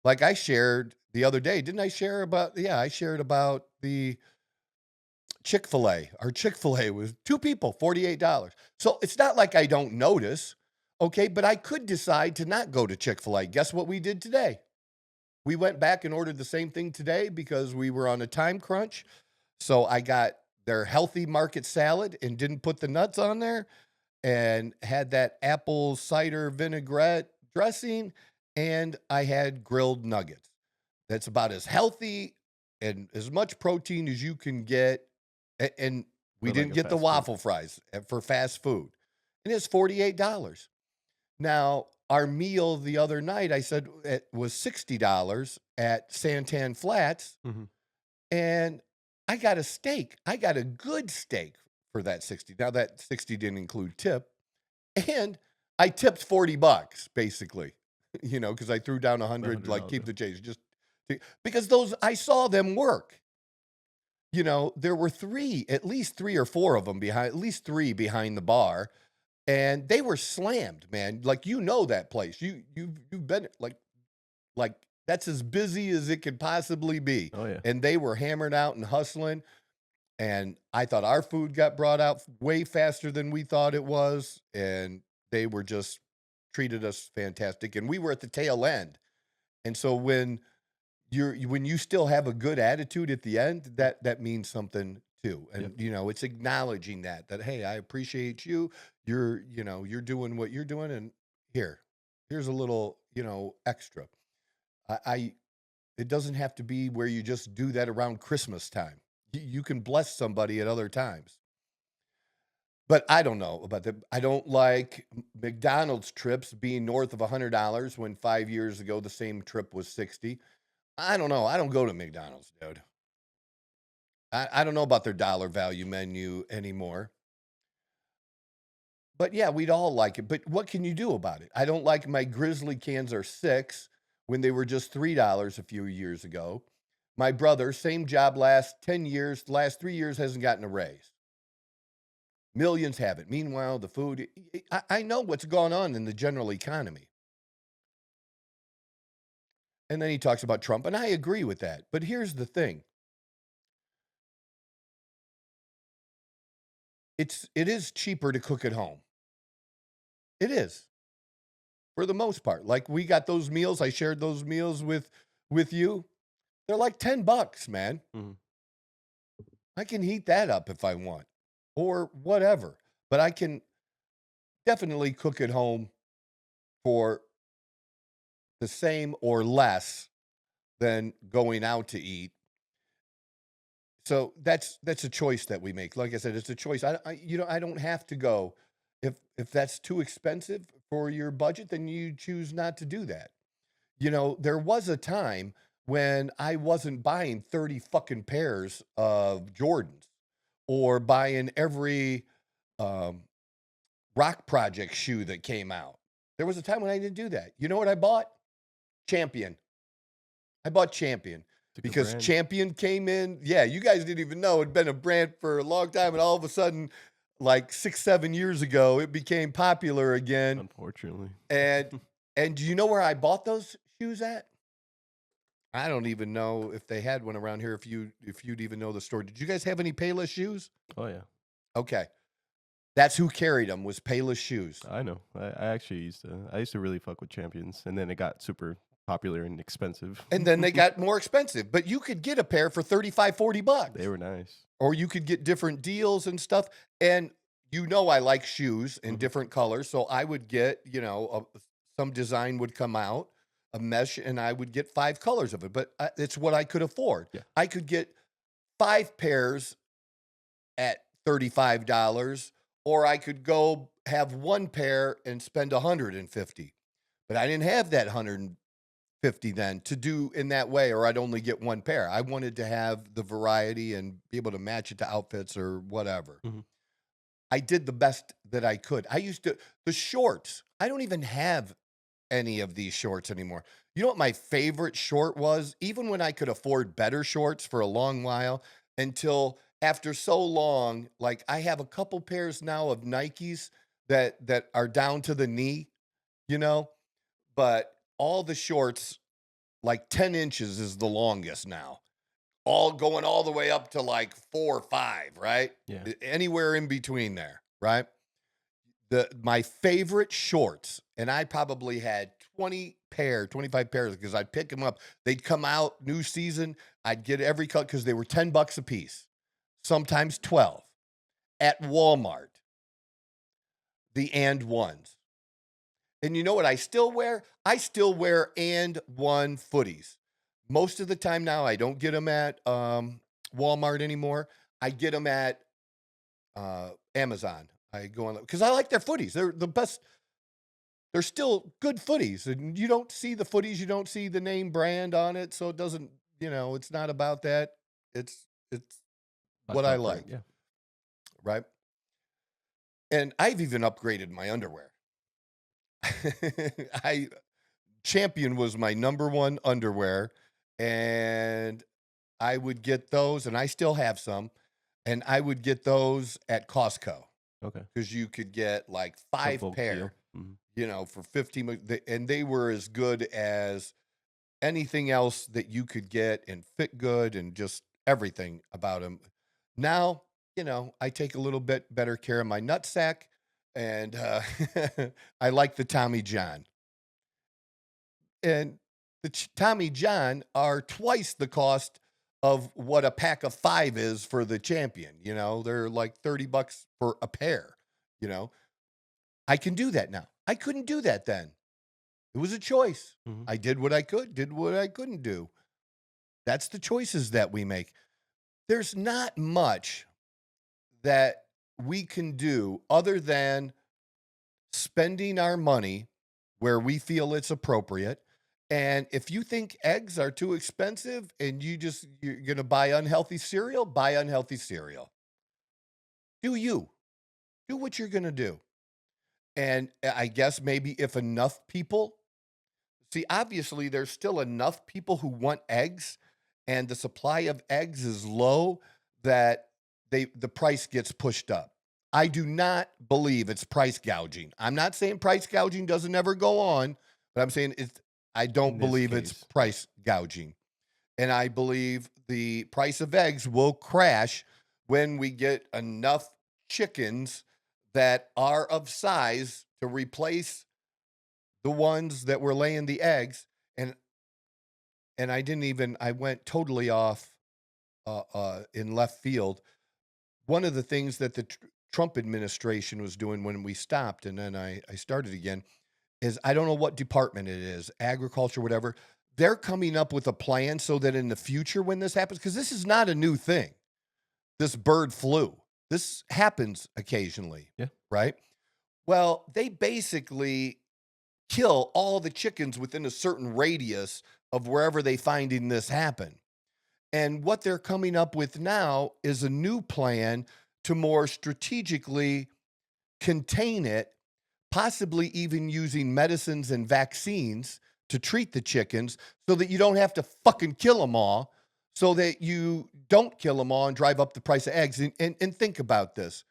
Like I shared the other day, didn't I share about, I shared about the Chick-fil-A. Our Chick-fil-A was 2 people, $48. So it's not like I don't notice, okay, but I could decide to not go to Chick-fil-A. Guess what we did today? We went back and ordered the same thing today because we were on a time crunch. So I got their healthy market salad and didn't put the nuts on there and had that apple cider vinaigrette dressing, and I had grilled nuggets. That's about as healthy and as much protein as you can get. And we didn't get the waffle fries for fast food. And it's $48. Now, our meal the other night, I said it was $60 at Santan Flats. Mm-hmm. And I got a steak. I got a good steak for that 60. Now, that 60 didn't include tip. And I tipped $40, basically, you know, because I threw down 100, like keep the change. Just because those, I saw them work. You know, there were at least 3 or 4 of them behind, at least 3 behind the bar, and they were slammed, man. Like, you know that place. You've been like that's as busy as it could possibly be. Oh yeah. And they were hammered out and hustling. And I thought our food got brought out way faster than we thought it was, and they were just treated us fantastic. And we were at the tail end, and so when you still have a good attitude at the end, that means something too. And you know, it's acknowledging that hey, I appreciate you. You're doing what you're doing, and here's a little, extra. It doesn't have to be where you just do that around Christmas time. You can bless somebody at other times. But I don't know about that. I don't like McDonald's trips being north of $100 when 5 years ago the same trip was $60. I don't know. I don't go to McDonald's, dude. I don't know about their dollar value menu anymore. But yeah, we'd all like it. But what can you do about it? I don't like my Grizzly cans are $6 when they were just $3 a few years ago. My brother, same job last 10 years, last 3 years hasn't gotten a raise. Millions haven't. Meanwhile, the food, I know what's going on in the general economy. And then he talks about Trump, and I agree with that. But here's the thing. It is cheaper to cook at home. It is. For the most part. Like, we got those meals. I shared those meals with you. They're like $10, man. Mm-hmm. I can heat that up if I want or whatever. But I can definitely cook at home for the same or less than going out to eat. So that's a choice that we make. Like I said, it's a choice. I don't have to go. If that's too expensive for your budget, then you choose not to do that. There was a time when I wasn't buying 30 fucking pairs of Jordans or buying every Rock Project shoe that came out. There was a time when I didn't do that. You know what I bought? Champion. I bought Champion because Champion came in. Yeah, you guys didn't even know it'd been a brand for a long time, and all of a sudden, like 6-7 years ago, it became popular again. Unfortunately. And do you know where I bought those shoes at? I don't even know if they had one around here. If you'd even know the store. Did you guys have any Payless shoes? Oh yeah. Okay. That's who carried them, was Payless shoes. I know. I actually used to really fuck with Champions, and then it got super popular and expensive. And then they got more expensive. But you could get a pair for $35-$40. They were nice. Or you could get different deals and stuff. And I like shoes in different colors. So I would get, some design would come out, a mesh, and I would get 5 colors of it. But it's what I could afford. Yeah. I could get 5 pairs at $35, or I could go have 1 pair and spend $150. But I didn't have that $150 then to do in that way, or I'd only get 1 pair. I wanted to have the variety and be able to match it to outfits or whatever. Mm-hmm. I did the best that I could. The shorts, I don't even have any of these shorts anymore. You know what my favorite short was? Even when I could afford better shorts for a long while, until after so long, like I have a couple pairs now of Nikes that are down to the knee, but all the shorts, like 10 inches is the longest now. All going all the way up to like 4 or 5, right? Yeah. Anywhere in between there, right? My favorite shorts, and I probably had 25 pairs, because I'd pick them up. They'd come out new season. I'd get every color because they were $10 a piece, sometimes 12 at Walmart. The and ones. And you know what I still wear? I still wear and one footies. Most of the time now, I don't get them at Walmart anymore. I get them at Amazon. I go on because I like their footies. They're the best. They're still good footies, and you don't see the footies. You don't see the name brand on it, so it doesn't. It's not about that. It's what I like. Yeah. Right. And I've even upgraded my underwear. Champion was my number 1 underwear, and I would get those, and I still have some, and I would get those at Costco. Okay. Because you could get like 5 pair, for 15, and they were as good as anything else that you could get, and fit good, and just everything about them. Now, I take a little bit better care of my nutsack, and I like the Tommy John. And the Tommy John are twice the cost of what a pack of 5 is for the Champion. They're like $30 for a pair. I can do that now. I couldn't do that then. It was a choice. Mm-hmm. I did what I could, did what I couldn't do. That's the choices that we make. There's not much that we can do other than spending our money where we feel it's appropriate. And if you think eggs are too expensive and you're going to buy unhealthy cereal, buy unhealthy cereal. Do what you're going to do. And I guess maybe if enough people, obviously there's still enough people who want eggs, and the supply of eggs is low that the price gets pushed up. I do not believe it's price gouging. I'm not saying price gouging doesn't ever go on, but I'm saying I don't believe it's price gouging. And I believe the price of eggs will crash when we get enough chickens that are of size to replace the ones that were laying the eggs. And I went totally off in left field. One of the things that the Trump administration was doing when we stopped, and then I started again, is I don't know what department it is, agriculture, whatever. They're coming up with a plan so that in the future when this happens, because this is not a new thing, this bird flu. This happens occasionally, right? Well, they basically kill all the chickens within a certain radius of wherever they finding this happen. And what they're coming up with now is a new plan to more strategically contain it, possibly even using medicines and vaccines to treat the chickens so that you don't have to fucking kill them all, so that you don't kill them all and drive up the price of eggs. And think about this.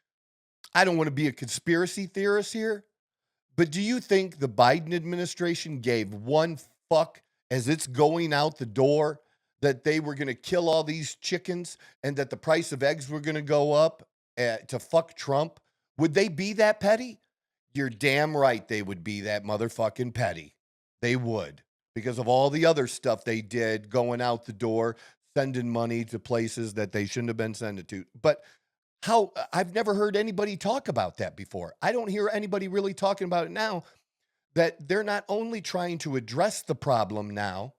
I don't want to be a conspiracy theorist here, but do you think the Biden administration gave one fuck as it's going out the door that they were going to kill all these chickens and that the price of eggs were going to go up to fuck Trump? Would they be that petty? You're damn right they would be that motherfucking petty. They would. because of all the other stuff they did, going out the door, sending money to places that they shouldn't have been sending to. But I've never heard anybody talk about that before. I don't hear anybody really talking about it now, that they're not only trying to address the problem now,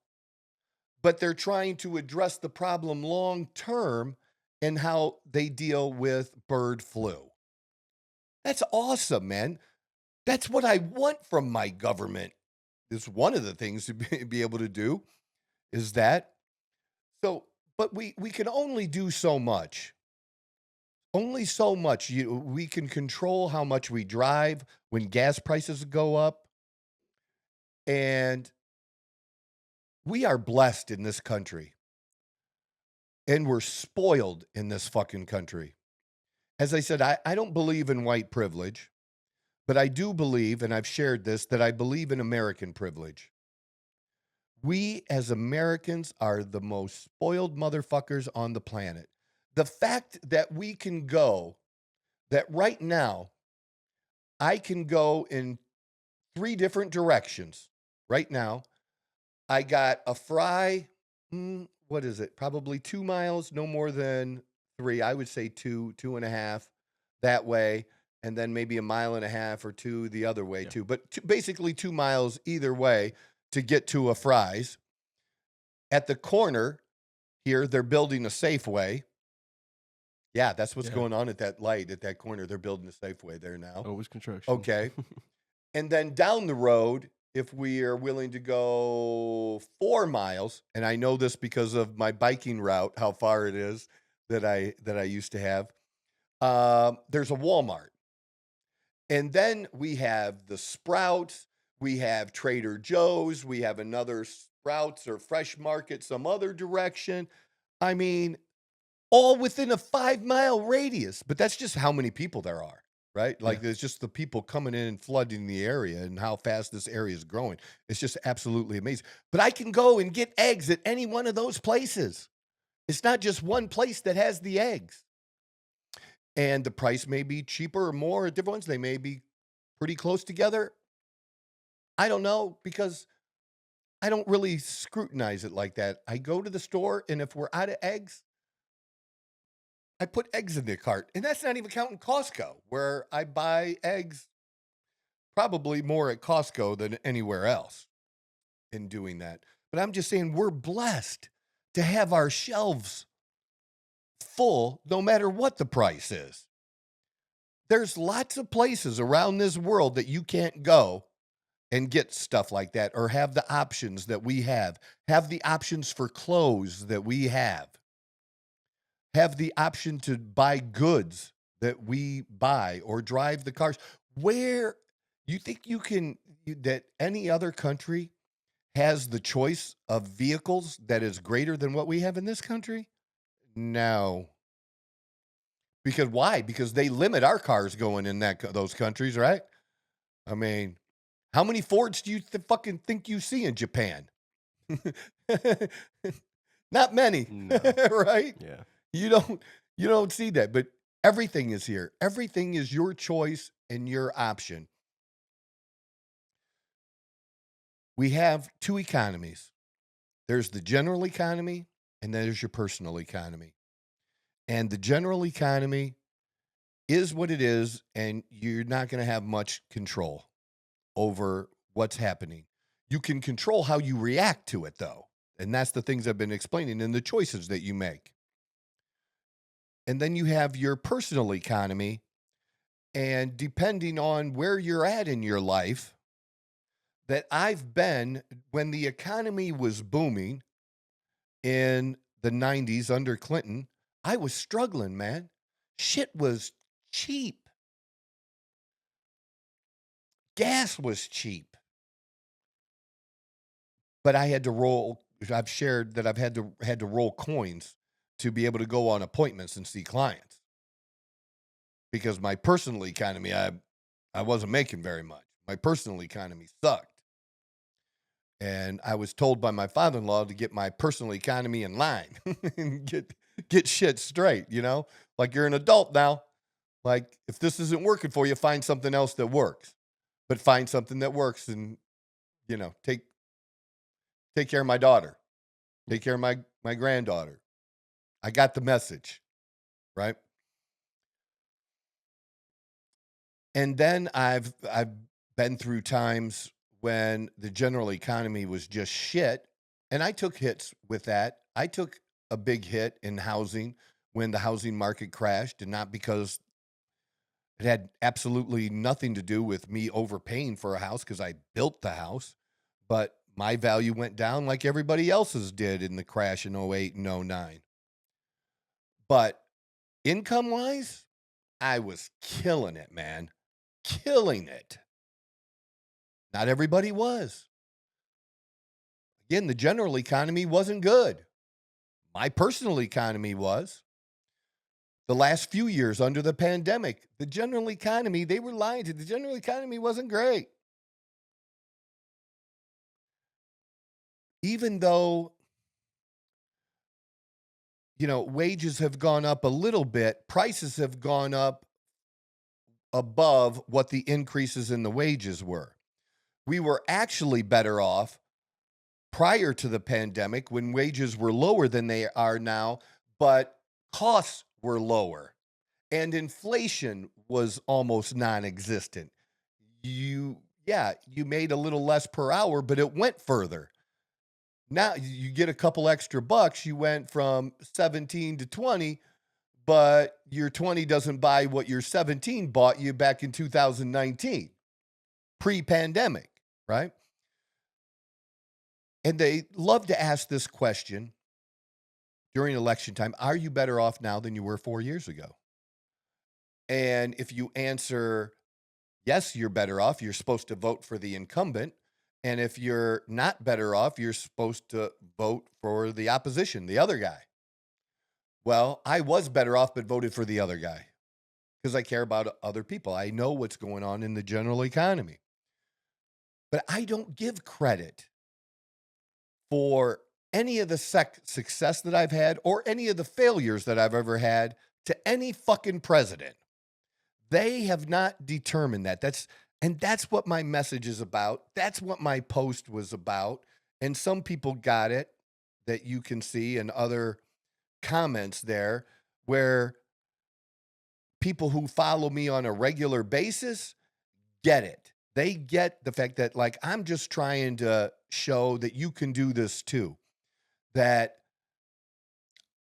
but they're trying to address the problem long term in how they deal with bird flu. That's awesome, man. That's what I want from my government. It's one of the things to be able to do is that. So, but we can only do so much. Only so much. We can control how much we drive when gas prices go up. And we are blessed in this country. And we're spoiled in this fucking country. As I said, I don't believe in white privilege, but I do believe, and I've shared this, that I believe in American privilege. We as Americans are the most spoiled motherfuckers on the planet. The fact that we can go, that right now, I can go in 3 different directions. Right now, I got a fry, what is it? Probably 2 miles, no more than 3. I would say 2.5 that way, and then maybe 1.5 miles or 2 the other way too. But basically 2 miles either way to get to a Fry's. At the corner here, they're building a Safeway. Yeah, that's what's going on at that light, at that corner. They're building a Safeway there now. Always construction. Okay. And then down the road, if we are willing to go 4 miles, and I know this because of my biking route, how far it is that I used to have, there's a Walmart. And then we have the Sprouts, we have Trader Joe's, we have another Sprouts or Fresh Market some other direction. I mean, all within a 5-mile radius. But that's just how many people there are, right? Like, there's just the people coming in and flooding the area and how fast this area is growing. It's just absolutely amazing. But I can go and get eggs at any one of those places. It's not just one place that has the eggs. And the price may be cheaper or more at different ones. They may be pretty close together. I don't know, because I don't really scrutinize it like that. I go to the store, and if we're out of eggs, I put eggs in the cart. And that's not even counting Costco, where I buy eggs probably more at Costco than anywhere else in doing that. But I'm just saying, we're blessed to have our shelves full no matter what the price is. There's lots of places around this world that you can't go and get stuff like that, or have the options that we have the options for clothes that we have the option to buy goods that we buy, or drive the cars. Where you think that any other country has the choice of vehicles that is greater than what we have in this country? No. Because why? Because they limit our cars going in those countries, right? I mean, how many Fords do you fucking think you see in Japan? Not many, No. right? Yeah. You don't see that, but everything is here. Everything is your choice and your option. We have 2 economies. There's the general economy, and there's your personal economy. And the general economy is what it is, and you're not going to have much control over what's happening. You can control how you react to it, though. And that's the things I've been explaining, and the choices that you make. And then you have your personal economy, and depending on where you're at in your life, that I've been, when the economy was booming in the 90s under Clinton, I was struggling, man. Shit was cheap. Gas was cheap. But I had to roll, I've shared that I've had to roll coins to be able to go on appointments and see clients. Because my personal economy, I wasn't making very much. My personal economy sucked. And I was told by my father-in-law to get my personal economy in line and get shit straight, Like, you're an adult now. Like, if this isn't working for you, find something else that works. But find something that works and, take care of my daughter, take care of my granddaughter. I got the message, right? And then I've been through times when the general economy was just shit, and I took hits with that. I took a big hit in housing when the housing market crashed, and not because it had absolutely nothing to do with me overpaying for a house because I built the house, but my value went down like everybody else's did in the crash in 08 and 09. But income-wise, I was killing it, man. Killing it. Not everybody was. Again, the general economy wasn't good. My personal economy was. The last few years under the pandemic, the general economy, they were lying to you. The general economy wasn't great. Even though, wages have gone up a little bit, prices have gone up above what the increases in the wages were. We were actually better off prior to the pandemic when wages were lower than they are now, but costs were lower and inflation was almost non-existent. You made a little less per hour, but it went further. Now you get a couple extra bucks. You went from 17 to 20, but your 20 doesn't buy what your 17 bought you back in 2019, pre-pandemic, right? And they love to ask this question during election time: are you better off now than you were 4 years ago? And if you answer yes, you're better off, you're supposed to vote for the incumbent. And if you're not better off, you're supposed to vote for the opposition, the other guy. Well, I was better off, but voted for the other guy because I care about other people. I know what's going on in the general economy. But I don't give credit for any of the success that I've had or any of the failures that I've ever had to any fucking president. They have not determined that. That's what my message is about. That's what my post was about. And some people got it, that you can see in other comments there, where people who follow me on a regular basis get it. They get the fact that, like, I'm just trying to show that you can do this too. That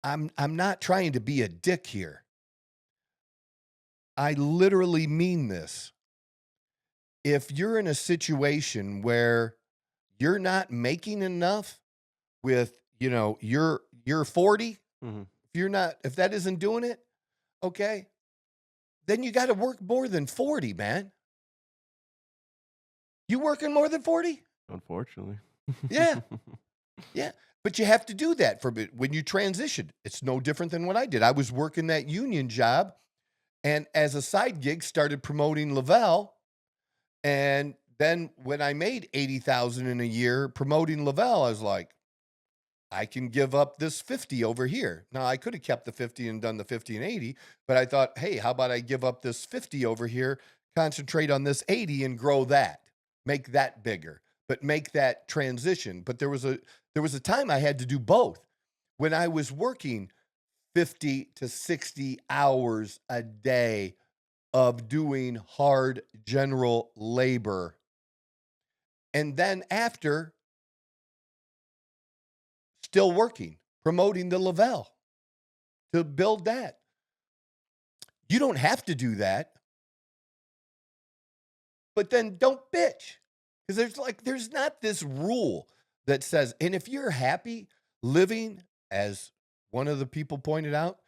I'm not trying to be a dick here. I literally mean this. If you're in a situation where you're not making enough with, you're 40, if that isn't doing it, okay, then you got to work more than 40, man. You working more than 40? Unfortunately. Yeah. Yeah. But you have to do that when you transition. It's no different than what I did. I was working that union job, and as a side gig started promoting Lavelle. And then when I made $80,000 in a year promoting Lavelle, I was like, I can give up this 50 over here. Now, I could have kept the 50 and done the 50 and 80, but I thought, hey, how about I give up this 50 over here, concentrate on this 80 and grow that, make that bigger, but make that transition. But there was a time I had to do both. When I was working 50 to 60 hours a day of doing hard general labor. And then after, still working, promoting the Lavelle to build that. You don't have to do that. But then don't bitch. Because there's not this rule that says, and if you're happy living, as one of the people pointed out,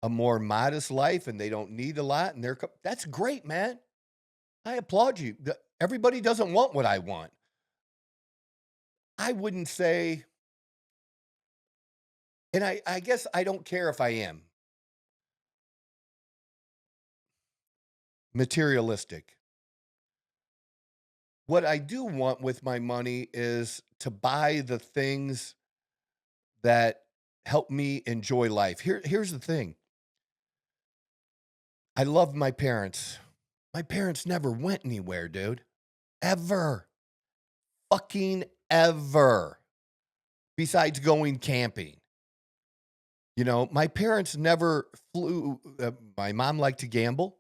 a more modest life and they don't need a lot, and that's great, man. I applaud you. Everybody doesn't want what I want. I wouldn't say, and I guess I don't care if I am materialistic. What I do want with my money is to buy the things that help me enjoy life. Here's the thing. I love my parents. My parents never went anywhere, dude. Ever. Fucking ever. besides going camping. You know, my parents never flew. My mom liked to gamble.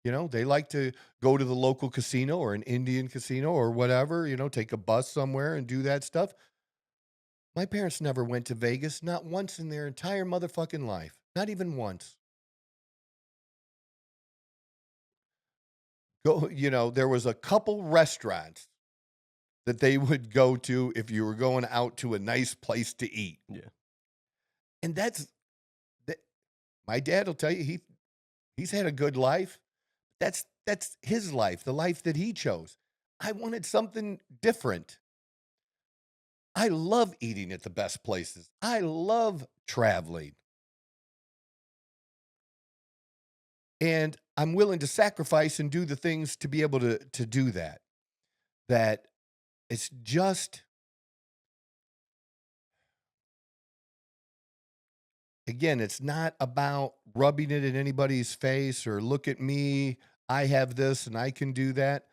You know, they like to go to the local casino or an Indian casino or whatever, you know, take a bus somewhere and do that stuff. My parents never went to Vegas, not once in their entire motherfucking life. Not even once. There was a couple restaurants that they would go to if you were going out to a nice place to eat. Yeah. And that. My dad will tell you he's had a good life. That's his life, the life that he chose. I wanted something different. I love eating at the best places. I love traveling. And I'm willing to sacrifice and do the things to be able to do that. That it's just, again, it's not about rubbing it in anybody's face or look at me, I have this and I can do that.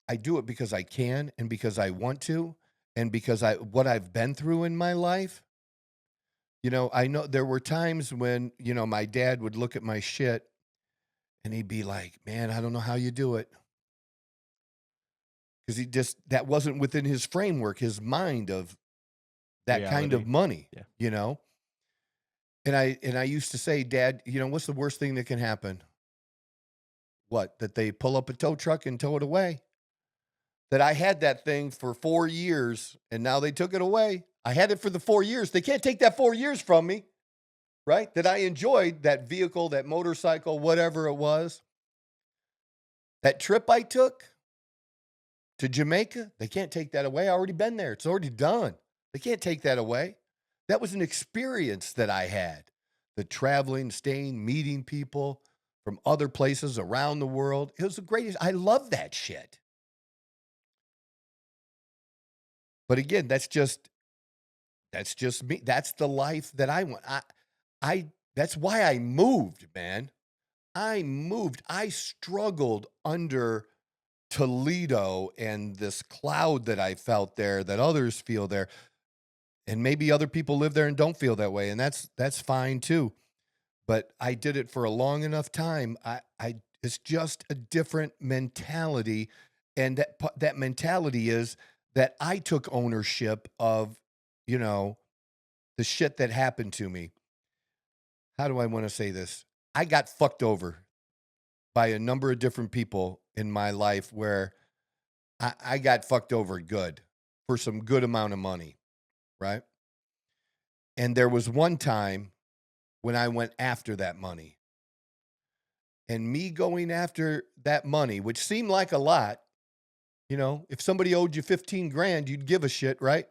I do it because I can and because I want to and because what I've been through in my life. You know, I know there were times when, my dad would look at my shit and he'd be like, man, I don't know how you do it. Because that wasn't within his framework, his mind of that kind of money, Yeah. And I used to say, Dad, what's the worst thing that can happen? What? That they pull up a tow truck and tow it away. That I had that thing for 4 years and now they took it away. I had it for the 4 years. They can't take that 4 years from me, right? That I enjoyed that vehicle, that motorcycle, whatever it was. That trip I took to Jamaica, they can't take that away. I already been there. It's already done. They can't take that away. That was an experience that I had. The traveling, staying, meeting people from other places around the world. It was the greatest. I love that shit. But again, that's just me. That's the life that I want. That's why I moved, man. I moved. I struggled under Toledo and this cloud that I felt there, that others feel there. And maybe other people live there and don't feel that way. And that's fine too. But I did it for a long enough time. It's just a different mentality. And that mentality is that I took ownership of, the shit that happened to me. How do I want to say this? I got fucked over by a number of different people in my life where I got fucked over good for some good amount of money, right? And there was one time when I went after that money. And me going after that money, which seemed like a lot, if somebody owed you 15 grand, you'd give a shit, right?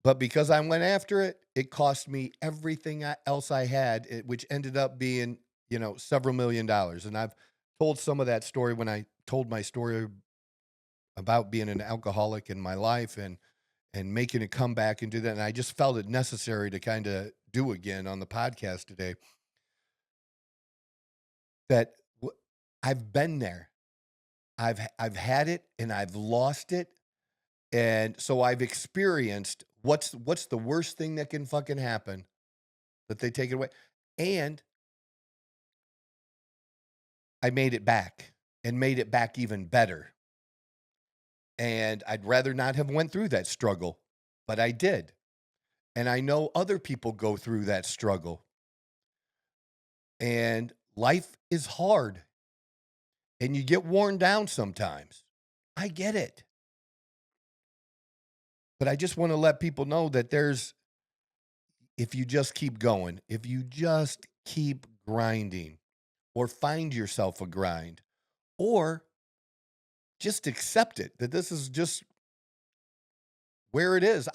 But because I went after it, it cost me everything else I had, which ended up being, several $1 million. And I've told some of that story when I told my story about being an alcoholic in my life and making a comeback and do that. And I just felt it necessary to kind of do again on the podcast today. That I've been there. I've had it and I've lost it. And so I've experienced what's the worst thing that can fucking happen, that they take it away. And I made it back and made it back even better. And I'd rather not have went through that struggle, but I did. And I know other people go through that struggle. And life is hard. And you get worn down sometimes. I get it. But I just want to let people know that if you just keep going, if you just keep grinding, or find yourself a grind, or just accept it, that this is just where it is.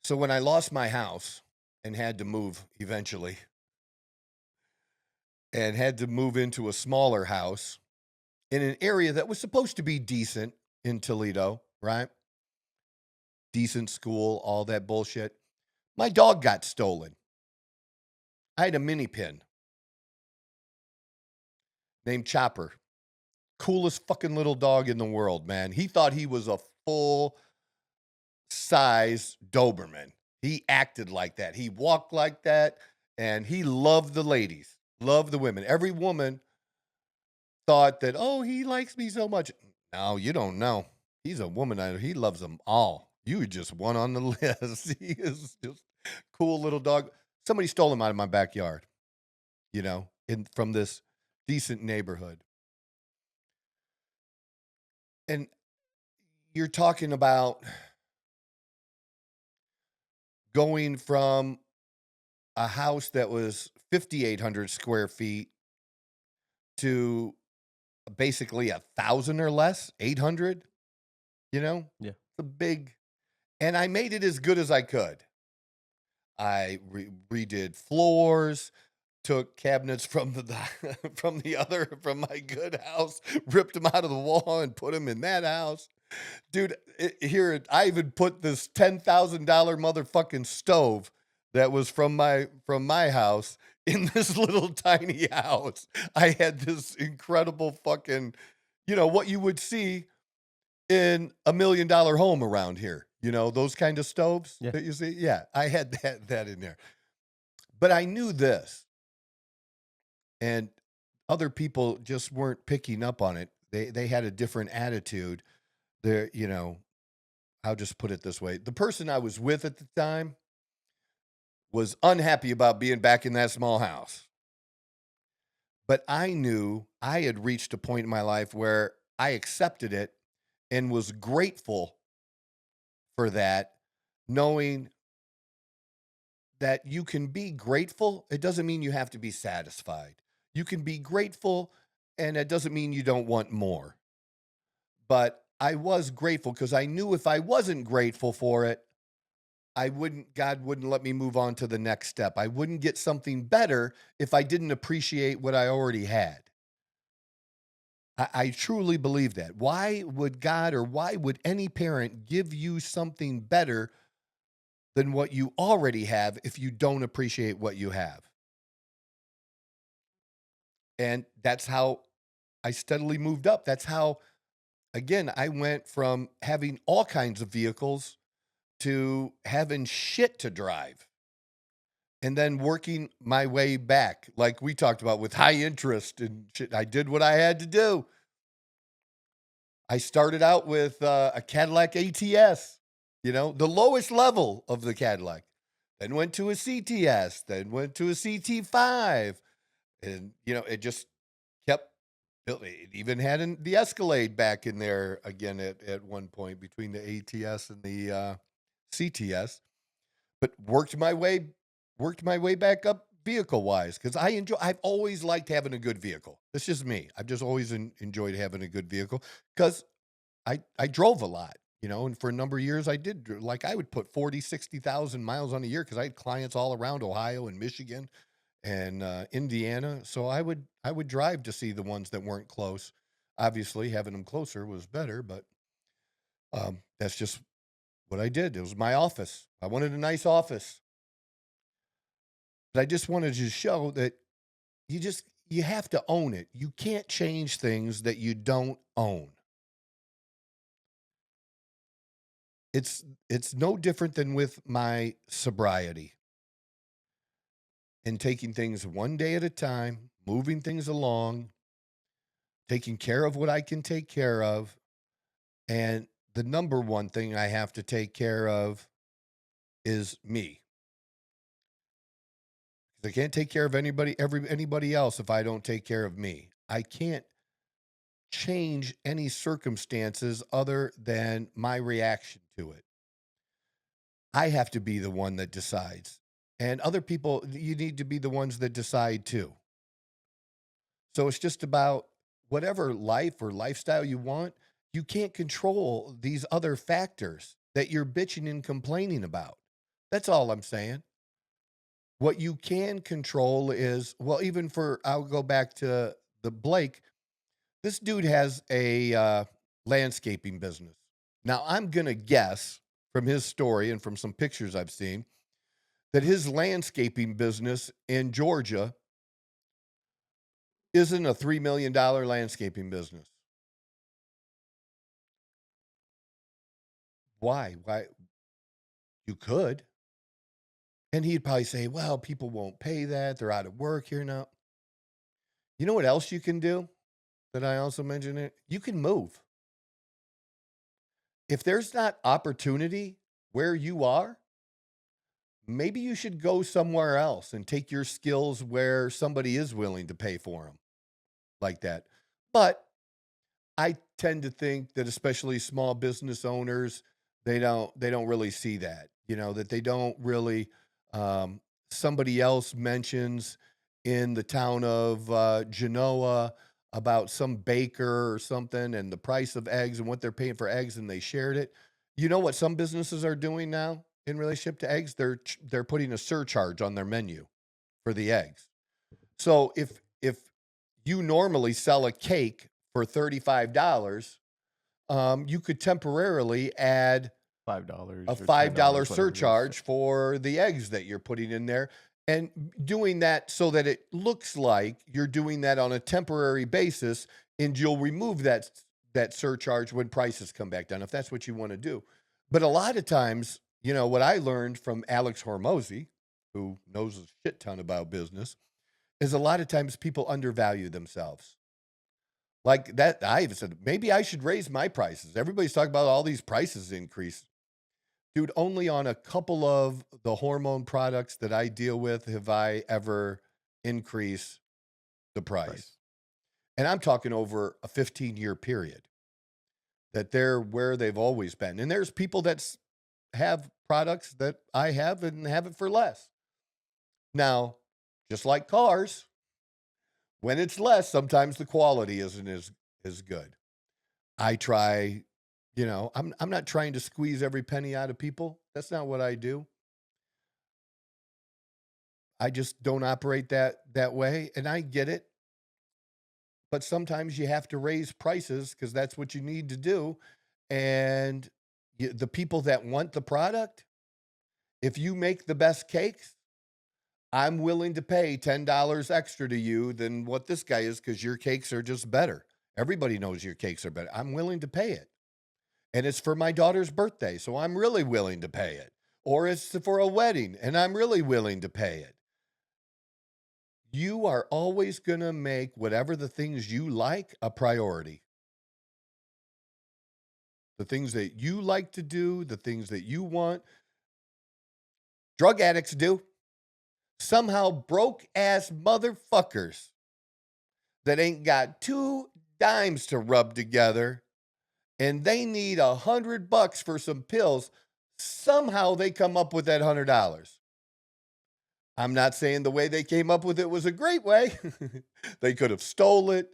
So when I lost my house and had to move eventually, and had to move into a smaller house in an area that was supposed to be decent in Toledo, right? Decent school, all that bullshit. My dog got stolen. I had a mini pin named Chopper. coolest fucking little dog in the world, man. He thought he was a full size Doberman. He acted like that. He walked like that, and he loved the ladies, loved the women. Every woman thought that, oh, he likes me so much. No, you don't know. He's a womanizer. He loves them all. You were just one on the list. He is just cool little dog. Somebody stole him out of my backyard, from this decent neighborhood. And you're talking about going from a house that was 5,800 square feet to basically 1,000 or less, 800, Yeah. It's a big, and I made it as good as I could. I redid floors, took cabinets from from my good house, ripped them out of the wall and put them in that house. Dude, I even put this $10,000 motherfucking stove that was from my house in this little tiny house. I had this incredible fucking, what you would see in $1 million home around here. Those kind of stoves that you see. Yeah, I had that in there. But I knew this, and other people just weren't picking up on it. They had a different attitude. They're, I'll just put it this way. The person I was with at the time was unhappy about being back in that small house. But I knew I had reached a point in my life where I accepted it and was grateful for that, knowing that you can be grateful. It doesn't mean you have to be satisfied. You can be grateful, and it doesn't mean you don't want more. But I was grateful because I knew if I wasn't grateful for it, God wouldn't let me move on to the next step. I wouldn't get something better if I didn't appreciate what I already had. I truly believe that. Why would God, or why would any parent give you something better than what you already have if you don't appreciate what you have? And that's how I steadily moved up. That's how, again, I went from having all kinds of vehicles to having shit to drive, and then working my way back, like we talked about, with high interest and shit. I did what I had to do. I started out with a Cadillac ATS, the lowest level of the Cadillac, then went to a CTS, then went to a CT5, and, it just kept building. It even had the Escalade back in there again at one point between the ATS and the CTS, but worked my way back up vehicle wise, because I've always liked having a good vehicle. It's just me. I've just always enjoyed having a good vehicle because I drove a lot, and for a number of years I did. Like, I would put 40, 60,000 miles on a year because I had clients all around Ohio and Michigan and Indiana. So I would drive to see the ones that weren't close. Obviously, having them closer was better, but that's just what I did. It was my office. I wanted a nice office. But I just wanted to show that you have to own it. You can't change things that you don't own. It's no different than with my sobriety and taking things one day at a time, moving things along, taking care of what I can take care of. And the number one thing I have to take care of is me. I can't take care of anybody else if I don't take care of me. I can't change any circumstances other than my reaction to it. I have to be the one that decides. And other people, you need to be the ones that decide too. So it's just about whatever life or lifestyle you want. You can't control these other factors that you're bitching and complaining about. That's all I'm saying. What you can control is, I'll go back to the Blake. This dude has a landscaping business. Now, I'm going to guess from his story and from some pictures I've seen that his landscaping business in Georgia isn't a $3 million landscaping business. Why? Why? You could. And he'd probably say, well, people won't pay that. They're out of work here now. You know what else you can do that I also mentioned it? You can move. If there's not opportunity where you are, maybe you should go somewhere else and take your skills where somebody is willing to pay for them like that. But I tend to think that especially small business owners, they don't really see that, that they don't really, somebody else mentions in the town of Genoa about some baker or something and the price of eggs and what they're paying for eggs, and they shared it. You know what some businesses are doing now in relationship to eggs? They're putting a surcharge on their menu for the eggs. So if you normally sell a cake for $35, you could temporarily add $5 a or $5 $10, whatever it is. surcharge for the eggs that you're putting in there, and doing that so that it looks like you're doing that on a temporary basis, and you'll remove that surcharge when prices come back down, if that's what you want to do. But a lot of times, what I learned from Alex Hormozy, who knows a shit ton about business, is a lot of times people undervalue themselves. Like that, I even said, maybe I should raise my prices. Everybody's talking about all these prices increase. Dude, only on a couple of the hormone products that I deal with have I ever increased the price. And I'm talking over a 15-year period that they're where they've always been. And there's people that have products that I have and have it for less. Now, just like cars, when it's less, sometimes the quality isn't as good. I try, I'm not trying to squeeze every penny out of people. That's not what I do. I just don't operate that way, and I get it. But sometimes you have to raise prices because that's what you need to do. And the people that want the product, if you make the best cakes, I'm willing to pay $10 extra to you than what this guy is because your cakes are just better. Everybody knows your cakes are better. I'm willing to pay it. And it's for my daughter's birthday, so I'm really willing to pay it. Or it's for a wedding, and I'm really willing to pay it. You are always going to make whatever the things you like a priority. The things that you like to do, the things that you want. Drug addicts do. Somehow broke-ass motherfuckers that ain't got 2 dimes to rub together, and they need $100 for some pills, somehow they come up with that $100. I'm not saying the way they came up with it was a great way. They could have stole it.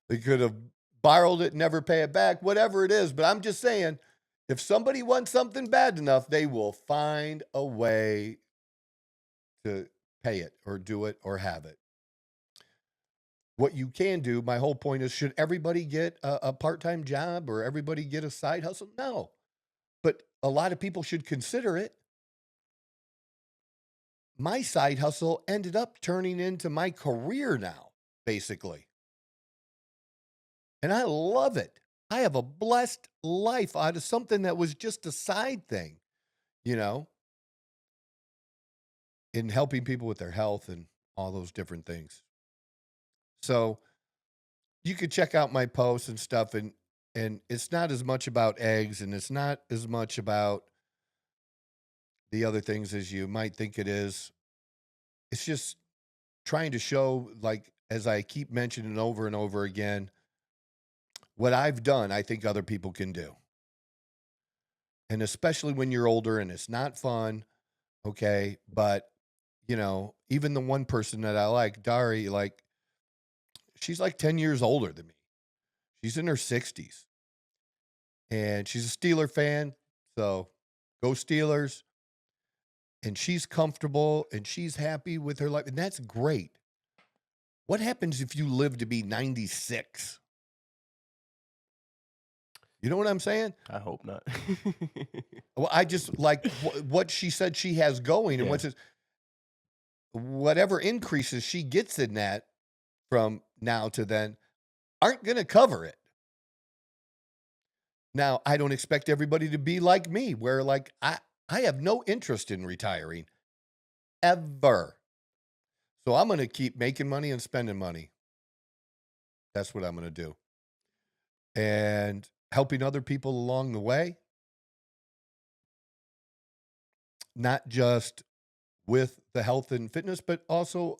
They could have borrowed it, never pay it back, whatever it is. But I'm just saying, if somebody wants something bad enough, they will find a way to pay it or do it or have it. What you can do, my whole point is, should everybody get a part-time job or everybody get a side hustle? No. But a lot of people should consider it. My side hustle ended up turning into my career now, basically. And I love it. I have a blessed life out of something that was just a side thing, in helping people with their health and all those different things. So you could check out my posts and stuff, and it's not as much about eggs, and it's not as much about the other things as you might think it is. It's just trying to show, like, as I keep mentioning over and over again, what I've done, I think other people can do. And especially when you're older and it's not fun, okay? But, even the one person that I like, Dari, like, she's like 10 years older than me. She's in her 60s. And she's a Steeler fan, so go Steelers. And she's comfortable and she's happy with her life, and that's great. What happens if you live to be 96? You know what I'm saying? I hope not. Well, I just like what she said she has going, and whatever increases she gets in that from now to then aren't going to cover it. Now, I don't expect everybody to be like me, where like I have no interest in retiring ever. So I'm going to keep making money and spending money. That's what I'm going to do. And helping other people along the way, not just with the health and fitness, but also,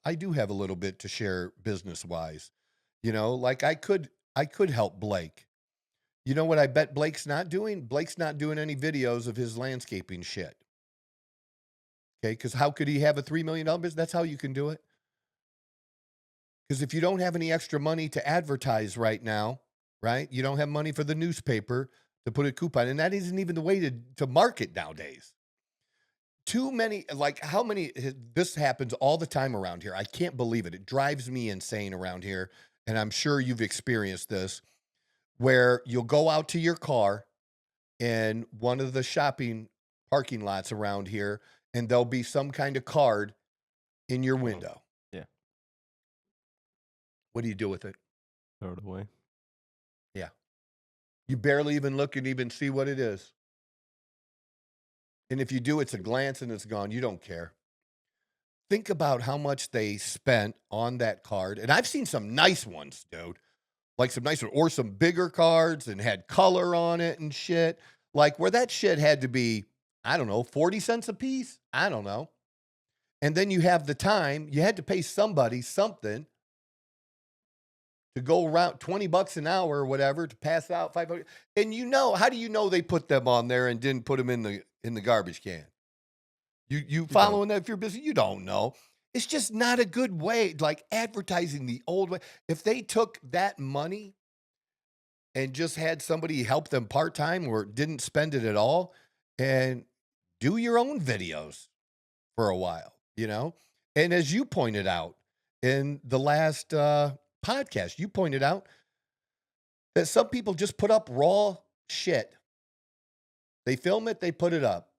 I do have a little bit to share business wise. Like I could help Blake. You know what I bet Blake's not doing? Blake's not doing any videos of his landscaping shit. Okay, because how could he have a $3 million business? That's how you can do it. Because if you don't have any extra money to advertise right now, right? You don't have money for the newspaper to put a coupon, and that isn't even the way to market nowadays. Too many, like how many, this happens all the time around here. I can't believe it. It drives me insane around here. And I'm sure you've experienced this, where you'll go out to your car in one of the shopping parking lots around here, and there'll be some kind of card in your window. Yeah. What do you do with it? Throw it away. Yeah. You barely even look and even see what it is. And if you do, it's a glance and it's gone. You don't care. Think about how much they spent on that card. And I've seen some nice ones, dude. Like some nice or some bigger cards and had color on it and shit. Like where that shit had to be, I don't know, 40 cents a piece? I don't know. And then you have the time, you had to pay somebody something to go around $20 an hour or whatever to pass out 500. And how do you know they put them on there and didn't put them in the garbage can? You following that if you're busy? You don't know. It's just not a good way, like advertising the old way. If they took that money and just had somebody help them part-time or didn't spend it at all and do your own videos for a while, And as you pointed out in the last podcast, you pointed out that some people just put up raw shit. They film it, they put it up.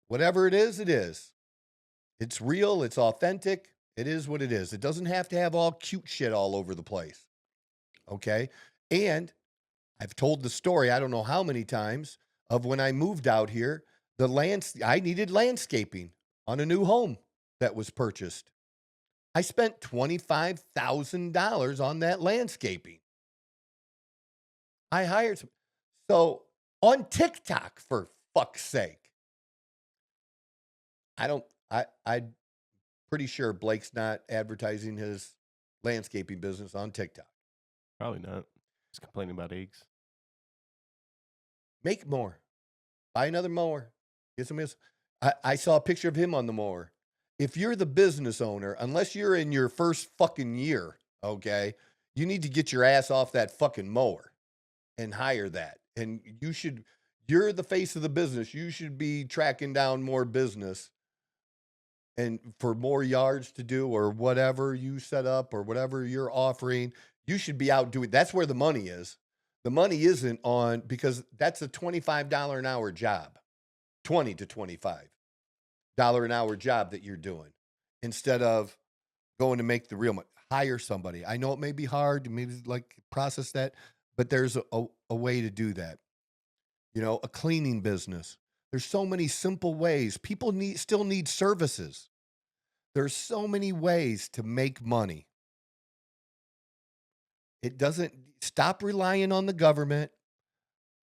Whatever it is, it is. It's real, it's authentic. It is what it is. It doesn't have to have all cute shit all over the place. Okay? And I've told the story, I don't know how many times, of when I moved out here, I needed landscaping on a new home that was purchased. I spent $25,000 on that landscaping. I hired some. So on TikTok, for fuck's sake. I'm pretty sure Blake's not advertising his landscaping business on TikTok. Probably not. He's complaining about eggs. Make more. Buy another mower. Get some. I saw a picture of him on the mower. If you're the business owner, unless you're in your first fucking year, okay, you need to get your ass off that fucking mower and hire that. And you're the face of the business. You should be tracking down more business and for more yards to do or whatever you set up or whatever you're offering. You should be out doing. That's where the money is. The money isn't on, because that's a $25 an hour job, $20 to $25 an hour job that you're doing, instead of going to make the real money. Hire somebody. I know it may be hard to maybe like process that, but there's a way to do that. A cleaning business. There's so many simple ways. People still need services. There's so many ways to make money. It doesn't stop relying on the government.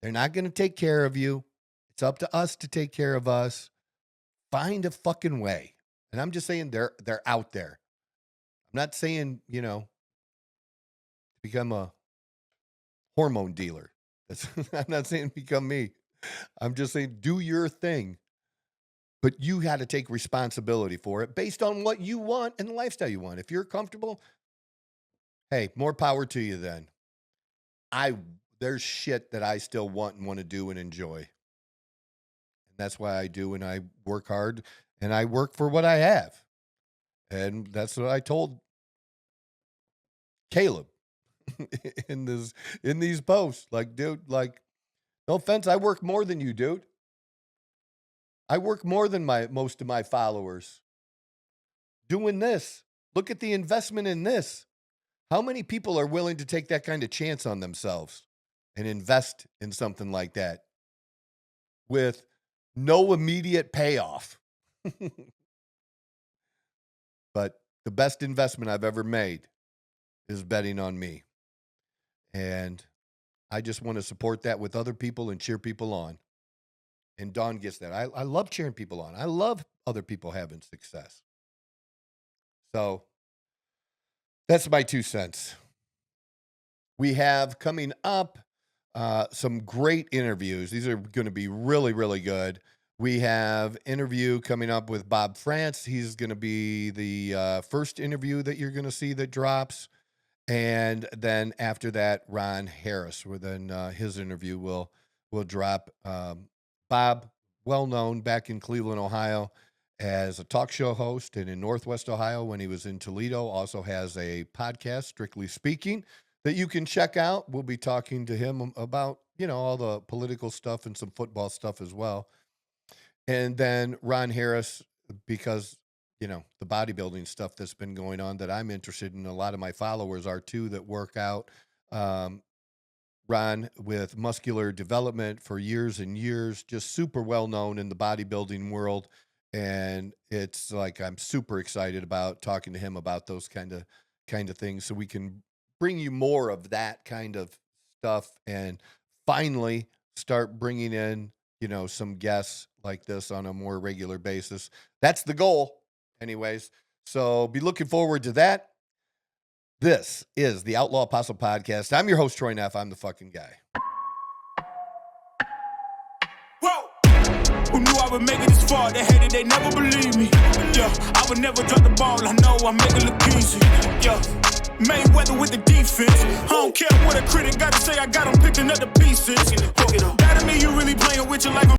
They're not going to take care of you. It's up to us to take care of us. Find a fucking way. And I'm just saying they're out there. I'm not saying, become a hormone dealer. I'm not saying become me. I'm just saying do your thing. But you got to take responsibility for it based on what you want and the lifestyle you want. If you're comfortable, hey, more power to you then. There's shit that I still want and want to do and enjoy. And that's why I do, and I work hard, and I work for what I have. And that's what I told Caleb in these posts. Like, dude, like, no offense, I work more than you, dude. I work more than most of my followers doing this. Look at the investment in this. How many people are willing to take that kind of chance on themselves and invest in something like that with no immediate payoff. But the best investment I've ever made is betting on me. And I just want to support that with other people and cheer people on. And Dawn gets that. I love cheering people on. I love other people having success. So that's my 2 cents. We have coming up some great interviews. These are going to be really, really good. We have interview coming up with Bob France. He's going to be the first interview that you're going to see that drops. And then after that, Ron Harris, where then his interview will drop. Bob, well-known back in Cleveland, Ohio, as a talk show host, and in Northwest Ohio when he was in Toledo, also has a podcast, Strictly Speaking, that you can check out. We'll be talking to him about, all the political stuff and some football stuff as well. And then Ron Harris, because, the bodybuilding stuff that's been going on that I'm interested in, a lot of my followers are too, that work out. Ron with Muscular Development for years and years, just super well known in the bodybuilding world. And it's like, I'm super excited about talking to him about those kind of things, so we can bring you more of that kind of stuff and finally start bringing in, some guests like this on a more regular basis. That's the goal anyways. So be looking forward to that. This is the Outlaw Apostle Podcast. I'm your host, Troy Neff. I'm the fucking guy. Whoa! Who knew I would make it this far? They hated, they never believed me. Yeah, I would never drop the ball. I know I make it look easy. Yeah, Mayweather with the defense. I don't care what a critic got to say. I got them picking up the pieces. That to me, you really playing with your life.